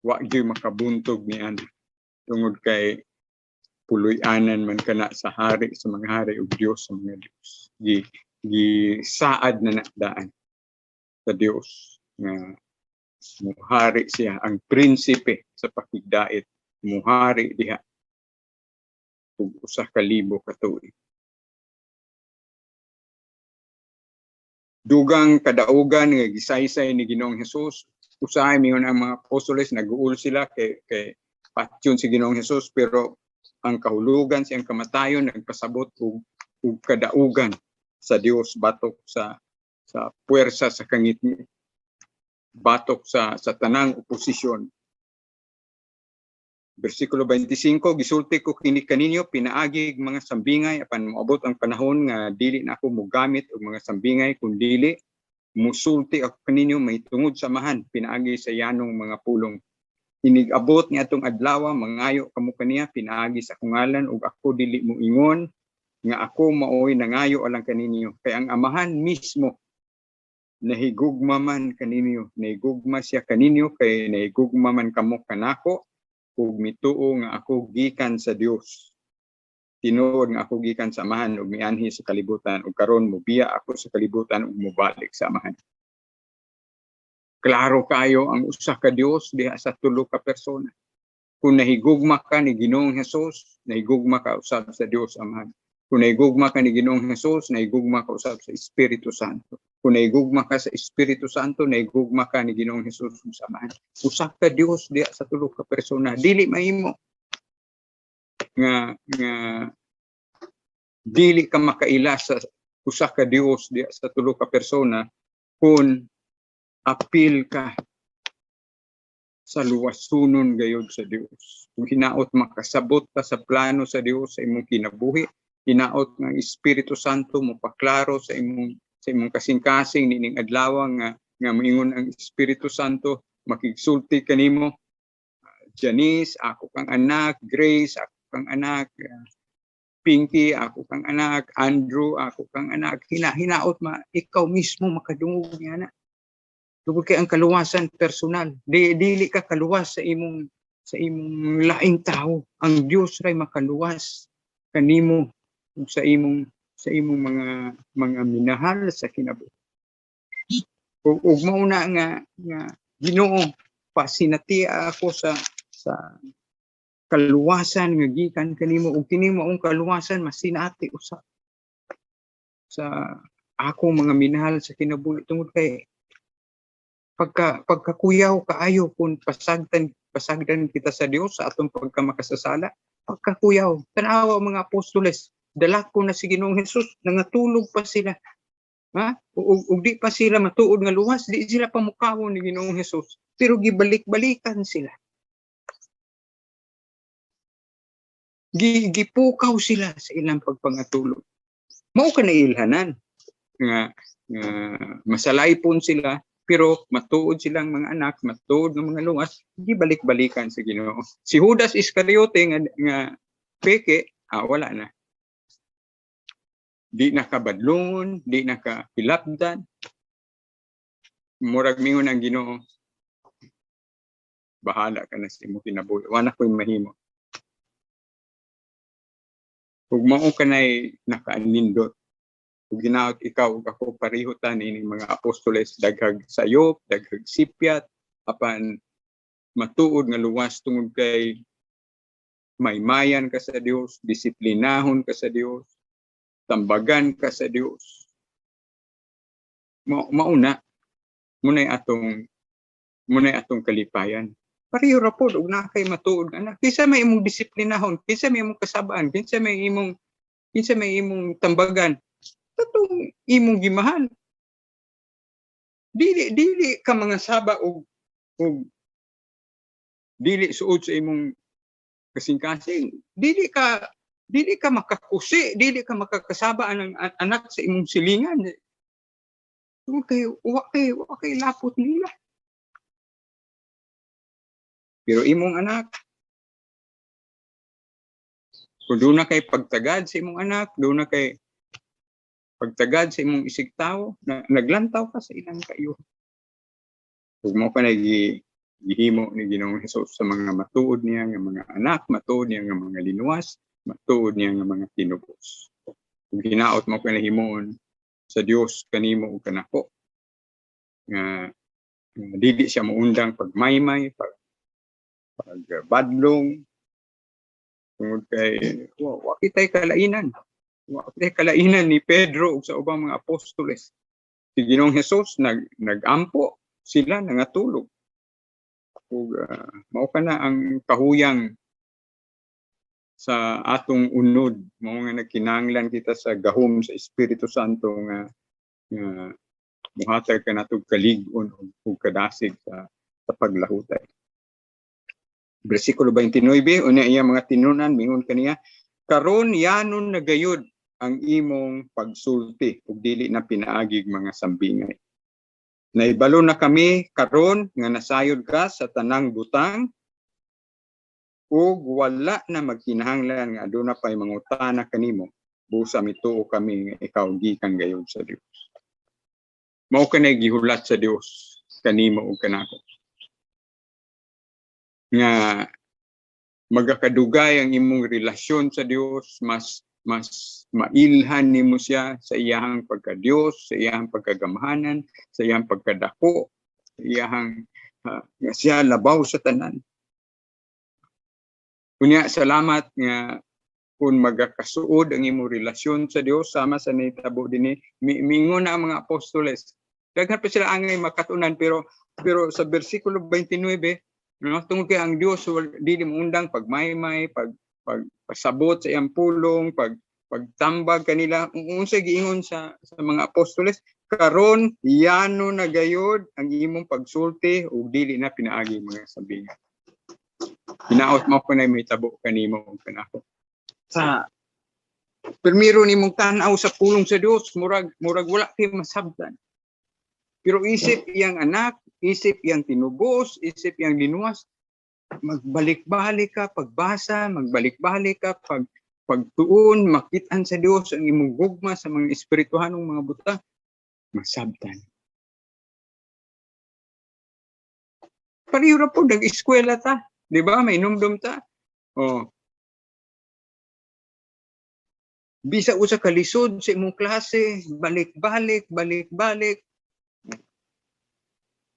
wa gyud makabuntog niyan tungod kay puloy-anan man kana sa hari sa mga hari ug Dios sa mga Dios. Gisaad na nakdaan sa Dios nga muhari siya ang prinsipe sa pakigdait, muhari diha ug usa ka libo ka tuig. Dugang kadaugan nga gisaysay ni Ginoong Hesus, usahay mingon ang mga apostoles naguul sila kay patyon si Ginoong Hesus, pero ang kahulugan siyang kamatayon nagpasabot og kadaugan sa Dios batok sa puwersa sa kangit-ngit, batok sa tanang oposisyon. Bersikulo 25, gisulti ko kini kaninyo pinaagig mga sambingay apan moabot ang panahon nga dili na ako mogamit og mga sambingay kun dili musulti ako kaninyo may tungod samahan pinaagi sa yanong mga pulong. Inigabot ni atong adlaw mangayo kamo kaniya pinaagi sa kungalan ug ako dili mo ingon nga ako maoy nangayo alang kaninyo kay ang amahan mismo nahigugma man kaninyo, nahigugma siya kaninyo kay nahigugma man kamo kanako ug mituo nga ako gikan sa Dios. Tinuod nga ako gikan sa amahan ug mianhi sa kalibutan ug karon mobiya ako sa kalibutan ug mobalik sa amahan. Klaro kayo ang usa ka Dios diha sa tulo ka persona. Kung nahigugma ka ni Ginoong Hesus, nahigugma ka usab sa Dios Amahan. Kung naigugma ka ni Ginoong Hesus, naigugma ka usab sa Espiritu Santo. Kung naigugma ka sa Espiritu Santo, naigugma ka ni Ginoong Hesus sa samahan. Usa ka Dios diya sa tulo ka persona. Dili mahimo nga dili ka makaila sa usa ka Dios diya sa tulo ka persona kung apil ka sa luwasunon gayud sa Dios. Kung hinaot makasabot ka sa plano sa Dios sa imong kinabuhi, hinaot nga Espiritu Santo mo paklaro sa imong kasing-kasing nining adlaw nga moingon ang Espiritu Santo makigsulti kanimo. Janice, ako kang anak. Grace, ako kang anak. Pinky, ako kang anak. Andrew, ako kang anak. Hinaot ikaw mismo makadungog niya na. Tungkol kay ang kaluwasan personal. Dili ka kaluwas sa imong laing tao. Ang Dios ray makaluwas kanimo sa imong mga minahal sa kinabuhi. Ug mao na nga Ginoo, pasinatiya ako sa kaluwasan nga gikan kanimo ug kini maong kaluwasan masinati usa sa akong mga minahal sa kinabuhi tungod kay pagkakuyaw kaayo kung pasagdan kita sa Dios sa atong pagkamakasasala, pagkakuyaw. Tanawa mga apostoles, dalako na si Ginoong Hesus, nangatulog pa sila. Ha? Ug di pa sila matuod nga luwas, di sila pamukawon ni Ginoong Hesus, pero gibalik-balikan sila. Gipukaw sila sa ilang pagpangatulog. Mao ka na ilhanan nga masalaypon sila, pero matuod silang mga anak, matuod ng mga luwas, gibalik-balikan sa Ginoo. Si Judas Iscariote nga peke, wala na. Di nakabadlungon, di nakahilapdan. Murag mingon ang Ginoo, bahala ka na sa imong kinabuhi. Wala ko'y mahimo. Ug mao kanay nakaanindot. Ug ginaot ikaw ug ako pareho ta nining mga apostoles, daghag sayop, daghag sipyat, apan matuod nga luwas tungod kay maymayan ka sa Dios, disiplinahon ka sa Dios, tambagan ka sa Dios. Mauna munay atong kalipayan. Pareho ra pod ug na kay matuod anak. Kinsa may imong disiplinahon, kinsa may imong kasabaan, kinsa may imong tambagan. Tatong imong gimahal. Dili ka mga saba og dili suod sa imong kasing-kasing. Dili ka makakusi, dili ka makakasaba ang anak sa imong silingan. Wa kay lapot nila. Pero imong anak, kung doon na kay pagtagad sa imong anak, doon na kay pagtagad sa imong isig tao, naglantaw ka sa ilang kayo. Huwag mo ka gihimo ni Ginoong Hesus sa mga matuod niya nga mga anak, matuod niya nga mga linuwas, matuod niya nga mga tinubos. Kung hinaot mo ka na himon sa Dios kanimo ug kanako, nga dili siya muundang pagmaymay, pagbadlong, tungod kay wa kitay kalainan. Wa kitay kalainan ni Pedro ug sa ubang mga apostoles. Si Ginoong Hesus nagampo sila nangatulog. Ug mao kana ang kahuyang sa atong unod, mao nga nagkinahanglan kita sa gahom sa Espiritu Santo nga muhatag ka natog kalig-on ug kadasig sa paglahutay. Bersikulo 29, una iya mga tinunan, mingon kaniya, karon yanon nagayod ang imong pagsulti ug dili na pinaagig mga sambingay. Naibalo na kami karon nga nasayod ka sa tanang butang ug wala na magkinahanglan nga aduna pay mangutana kanimo, busa mituo kami nga ikaw gikan gayud sa Dios. Mao kanay gihulat sa Dios kanimo ug kanako. Nga magakadugay ang imong relasyon sa Dios, mas mailhan nimo siya sa iyang pagka-Dios, sa iyang pagkagamahanan, sa iyang pagkadako, sa iyang nga siya labaw sa tanan. Kunya salamat nga kung magakasuod ang imong relasyon sa Dios sama sa nitabo dinhi mingon na ang mga apostoles. Daghan pa sila angay makatunan pero sa bersikulo 29 no, tungod kay ang Dios dili moundang pagmaymay, pasabot sa iyang pulong, pagtambag kanila unsa giingon sa mga apostoles, karon yano na gayod ang imong pagsulti ug dili na pinaagi mga sabingan. Hinaot mo ko na may tabo kanimo ug kanako. Sa permiro nimong tan-aw sa pulong sa Dios, murag wala kay masabtan. Pero isip iyang anak, isip iyang tinubos, isip iyang linuwas, magbalik-balik ka pagbasa, magbalik-balik ka pagtuon, makitaan sa Dios ang imong gugma sa mga espirituhanong mga butang, masabtan. Pareho ra po nag-eskwela ta, di ba? May numdum ta. Oh. Bisa usa ka lisod sa imong klase, balik-balik,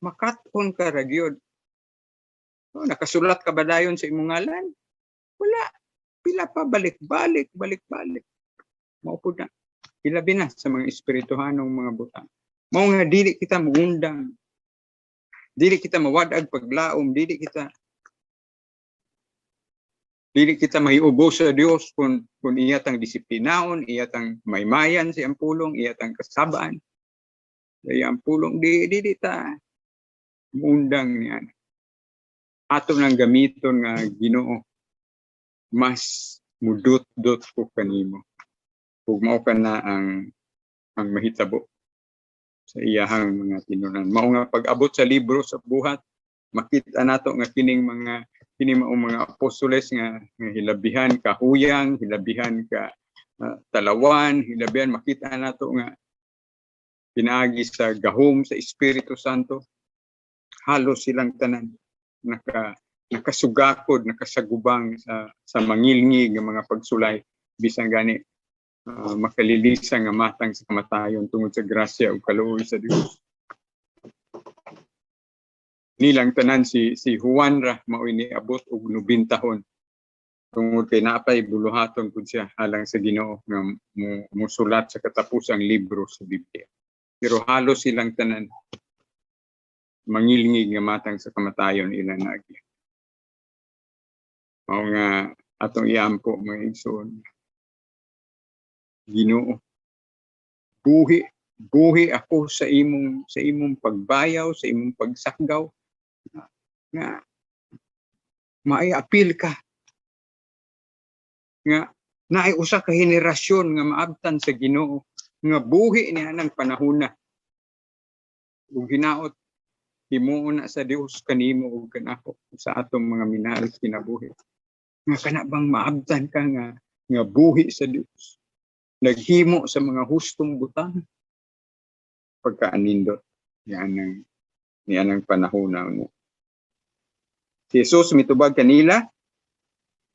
makaton ka ra gyud. Oh, nakasulat ka ba dayon sa imong ngalan? Wala. Pila pa balik-balik. Mao pud na. Ilabi na sa mga espirituhanong mga butang. Mao nga dili kita muundang. Dili kita mawadag paglaom, dili kita mahiubo sa Dios kung iyatang disiplinaon, iyatang maymayan sa iyang pulong, iyatang kasabaan. Sa iyang pulong, di ta muundang niyan. Ato nang gamiton nga Ginoo, mas mudot-dot ko kanimo. Kung mao ka na ang mahitabo sa iyahang mga tinunan. Mao nga pag-abot sa libro sa buhat, makita nato nga kining mga apostoles nga hilabihan ka huyang, hilabihan ka talawan, hilabihan makita nato nga pinaagi sa gahom sa Espiritu Santo. Halos silang tanan nakasugakod, nakasagubang sa mangilngig nga mga pagsulay bisan gani makalilisang nga matang sa kamatayon tungod sa grasya ug kaluoy sa Dios. Nilang tanan si Juan ra mao ni abot og 90 tahon tungod kay naapay buluhaton pud siya alang sa Ginoo nga musulat sa katapusang libro sa Biblia. Pero halos silang tanan mangilngig nga matang sa kamatayon ilang naagi. Mao nga atong iampo mga igsoon. Ginoo, buhi ako sa imong pagbayaw, sa imong pagsakgaw nga maiapil ka nga naay usa ka henerasyon nga maabtan sa Ginoo nga buhi niya ng panahona ug hinaot himuon na sa Dios kanimo ug kanako sa atong mga minahal kinabuhi nga kana bang maabtan ka nga buhi sa Dios naghimo sa mga hustong butang pagkaanindot yan ang panahon na si Jesus mitubag kanila,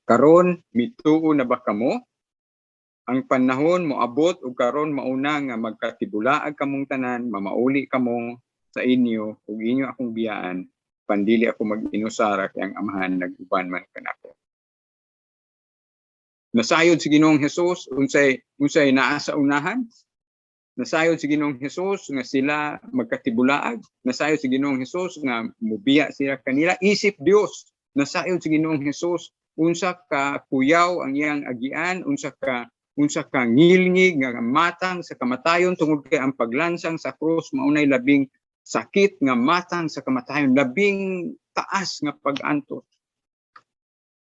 karon mituo na ba kamo? Ang panahon moabot ug karon mauna nga magkatibulaag kamong tanan, mamauli kamo sa inyo ug inyo akong biyaan, pandili ako mag-inusara kay ang Amahan nag-uban man kanako. Nasayod si Ginoong Hesus unsay naa sa unahan? Nasayod si Ginoong Hesus nga sila magkatibulaag. Nasayod si Ginoong Hesus nga mubiya sila kanila. Isip Dios. Nasayod si Ginoong Hesus unsa ka kuyaw ang iyang agian, unsa ka ngilngig nga matang sa kamatayon tungod kay ang paglansang sa krus maunay labing sakit nga matang sa kamatayon, labing taas nga pag-antos.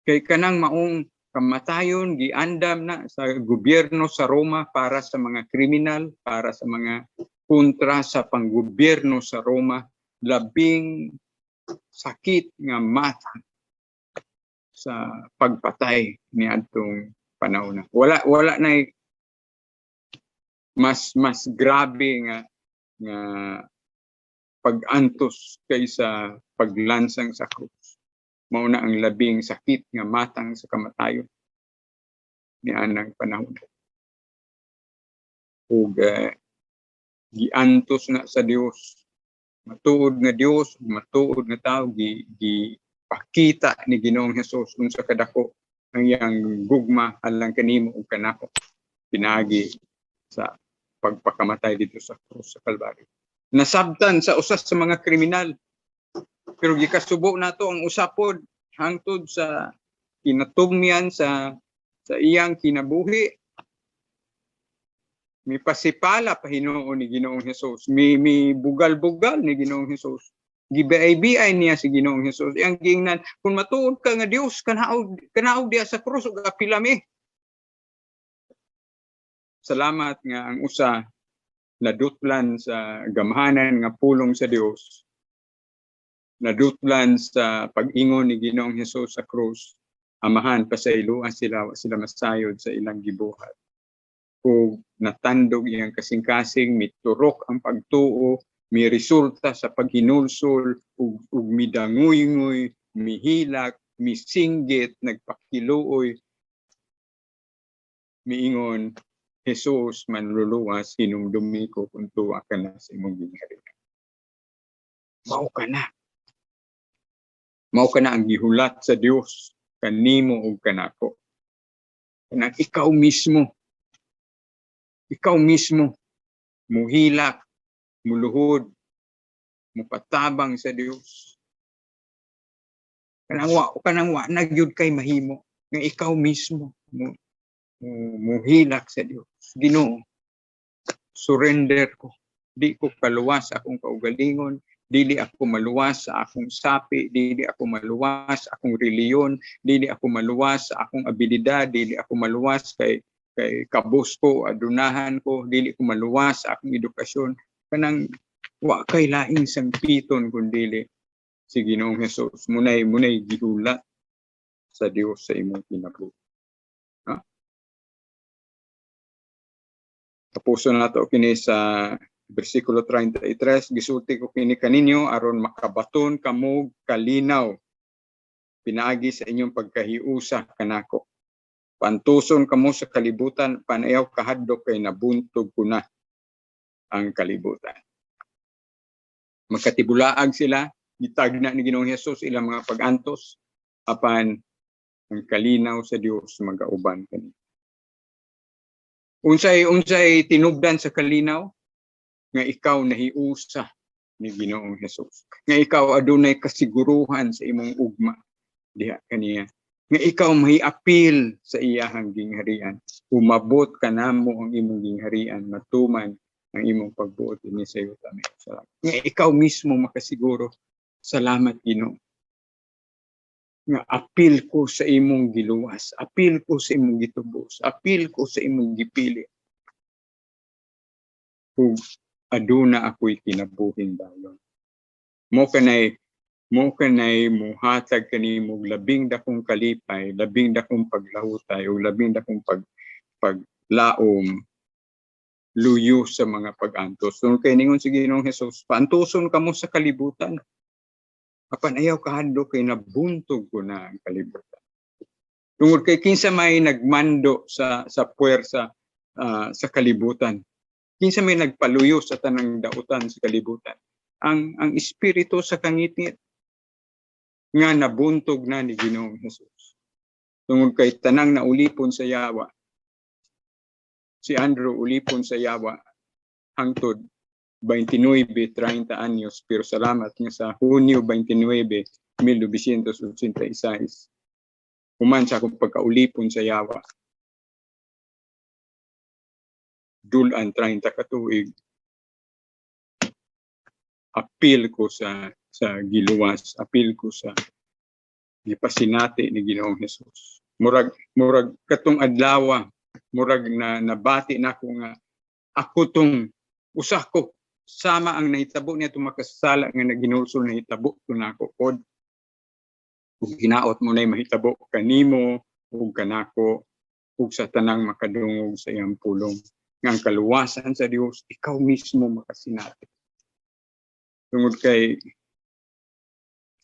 Kay kanang maong kamatayon giandam na sa gobyerno sa Roma para sa mga kriminal, para sa mga kontra sa panggobyerno sa Roma, labing sakit nga mata sa pagpatay ni adtong panahon na. Wala na mas grabe nga pag-antos kaysa paglansang sa krus. Mao na ang labing sakit nga matang sa kamatayon ni anang panahon. Ug giantos na sa Dios. Matuod nga Dios, matuod nga tao gipakita ni Ginoong Hesus unsa kadako ang iyang gugma alang kanimo ug kanako pinagi sa pagpakamatay dito sa krus sa Kalbaryo. Nasabtan sa usas sa mga kriminal, pero gikasubo nato ang usapod hangtod sa kinatumyan sa iyang kinabuhi. Mi pasipala pa Hinuon ni Ginoong Hesus, mi bugal-bugal ni Ginoong Hesus. Gibay-biyay niya si Ginoong Hesus. Ang gingnan, kung matuod ka nga Dios, kanaog diya sa krus ug apilami. Salamat nga ang usa nadutlan sa gamhanan nga pulong sa Dios. Nadutlan sa pag-ingon ni Ginoong Hesus sa krus. Amahan pasayloan sila masayod sa ilang gibuhat. Ug natandog iyang kasing-kasing, miturok ang pagtuo, may resulta sa paghinulsol ug midanguy-ngoy, mihilak, misinggit, nagpakiluoy, miingon, Jesus manluluwas, hinumdumi ko kung tuwa ka na sa imong gingharian. Mao ka na. Mao ka na ang gihulat sa Dios kanimo ug kanako. Kanang ikaw mismo muhilak, muluhod, mupatabang sa Dios. Kanang wa na gyud kay mahimo nga ikaw mismo muhilak sa Dios. Ginoo, surrender ko. Di ko kaluwas akong kaugalingon, dili ako maluwas sa akong sapi, dili ako maluwas sa akong reliyon, dili ako maluwas sa akong abilidad, dili ako maluwas kay kabus ko, adunahan ko, dili ko maluwas sa akong edukasyon. Kanang wa kay laing sangpiton kundi si Ginoong Hesus. Munay gihulat sa Dios sa imong kinabuhi. Tapuson nato kini sa bersikulo 33, gisulti ko kini kaninyo aron makabaton kamo kalinaw pinaagi sa inyong pagkahiusa kanako. Pantuson kamo sa kalibutan, panayaw kahadlok kay nabuntog ko na ang kalibutan. Magkatibulaag sila, gitagna ni Ginoong Hesus ilang mga pag-antos, apan ang kalinaw sa Dios magauban kanila. Unsay tinubdan sa kalinaw nga ikaw nahiusa ni Ginoong Hesus. Nga ikaw adunay kasiguruhan sa imong ugma diha kaniya. Nga ikaw mahiapil sa iyahang gingharian. Umabot ka namo ang imong gingharian, matuman ang imong pagbuot ini sa iyo kami. Nga ikaw mismo makasiguro, salamat Ginoo. Nga apil ko sa imong giluwas, apil ko sa imong gitubos, apil ko sa imong gipili. Kung aduna ako'y kinabuhing dayon. Mo kanay muhatag kanimo labing dakong kalipay, labing dakong paglahutay o labing dakong paglaom luyo sa mga pag-antos. So kay ningon si Ginoong Hesus, paantuson kamo sa kalibutan. Apan ayaw kahadlok kay nabuntog ko na ang kalibutan. Tungod kay kinsa may nagmando sa puwersa sa kalibutan. Kinsa may nagpaluyo sa tanang dautan sa kalibutan. Ang espiritu sa kangit-ngit nga nabuntog na ni Ginoong Hesus. Tungod kay tanang naulipon sa yawa. Si Andrew ulipon sa yawa hangtod 29-30 anyos, pero salamat nga sa Hunyo 29, 1986. Human sa akong pagkaulipon sa yawa. Dulan 30 ka tuig. Apil ko sa giluwas, apil ko sa gipasinati ni Ginoong Hesus. Murag katong adlaw, murag na nabati na ko nga ako tong usah ko sama ang nahitabo niya tumakasala nga naginulsol na hitabo to nako pod. Ug hinaot mo nay mahitabo kanimo ug kanako ug sa tanang makadungog sa iyang pulong. Nga ang kaluwasan sa Dios ikaw mismo makasinati. Tungod kay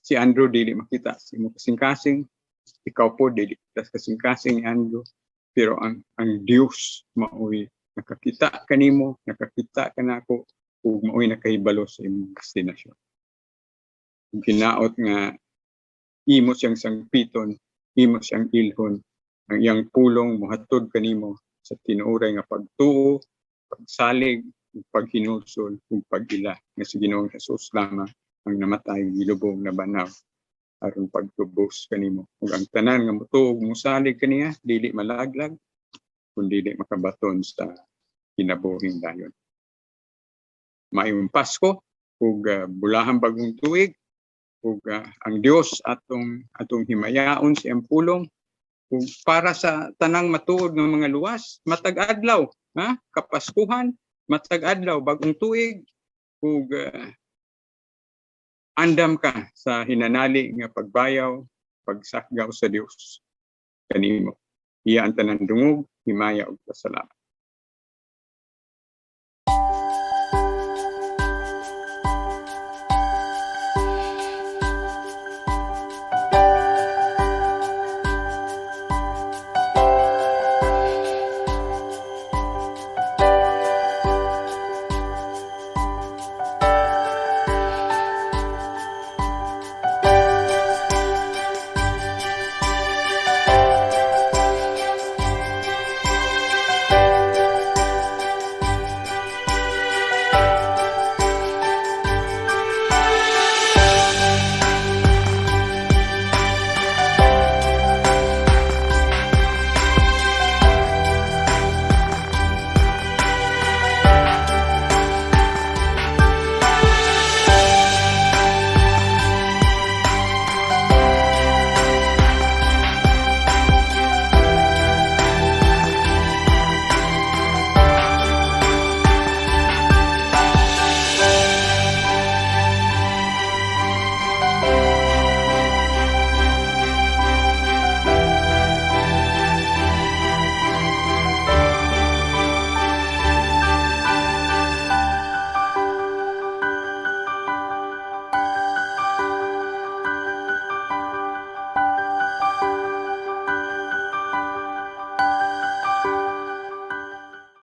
si Andrew dili makita si mo kasing-kasing, ikaw po dili kasing-kasing ni Andrew, pero ang Dios maoy nakakita kanimo, nakakita kanako ug maoy nakahibalo sa imong destinasyon. Ug ginaot nga imo siyang sangpiton, imo siyang ilhon ang iyang pulong mohatod kanimo sa tinuoray nga pagtuo, pagsalig, ug paghinulsol ug pag-ila nga si Ginoong Hesus lamang ang namatay gilubong na banaw aron pagtubos kanimo. Ug ang tanan nga motuo ug mosalig kaniya dili malaglag kundi dili makabaton sa kinabuhing dayon. Maayong Pasko ug bulahang bagong tuig ug ang Dios atong himayaon sa iyang pulong ug para sa tanang matuod ng mga luwas, matag adlaw, kapaskuhan, matag adlaw, bagong tuig ug andam ka sa hinanali nga pagbayaw, pagsakgaw sa Dios kanimo. Iya ang tanang dungog, himaya ug pasalamat.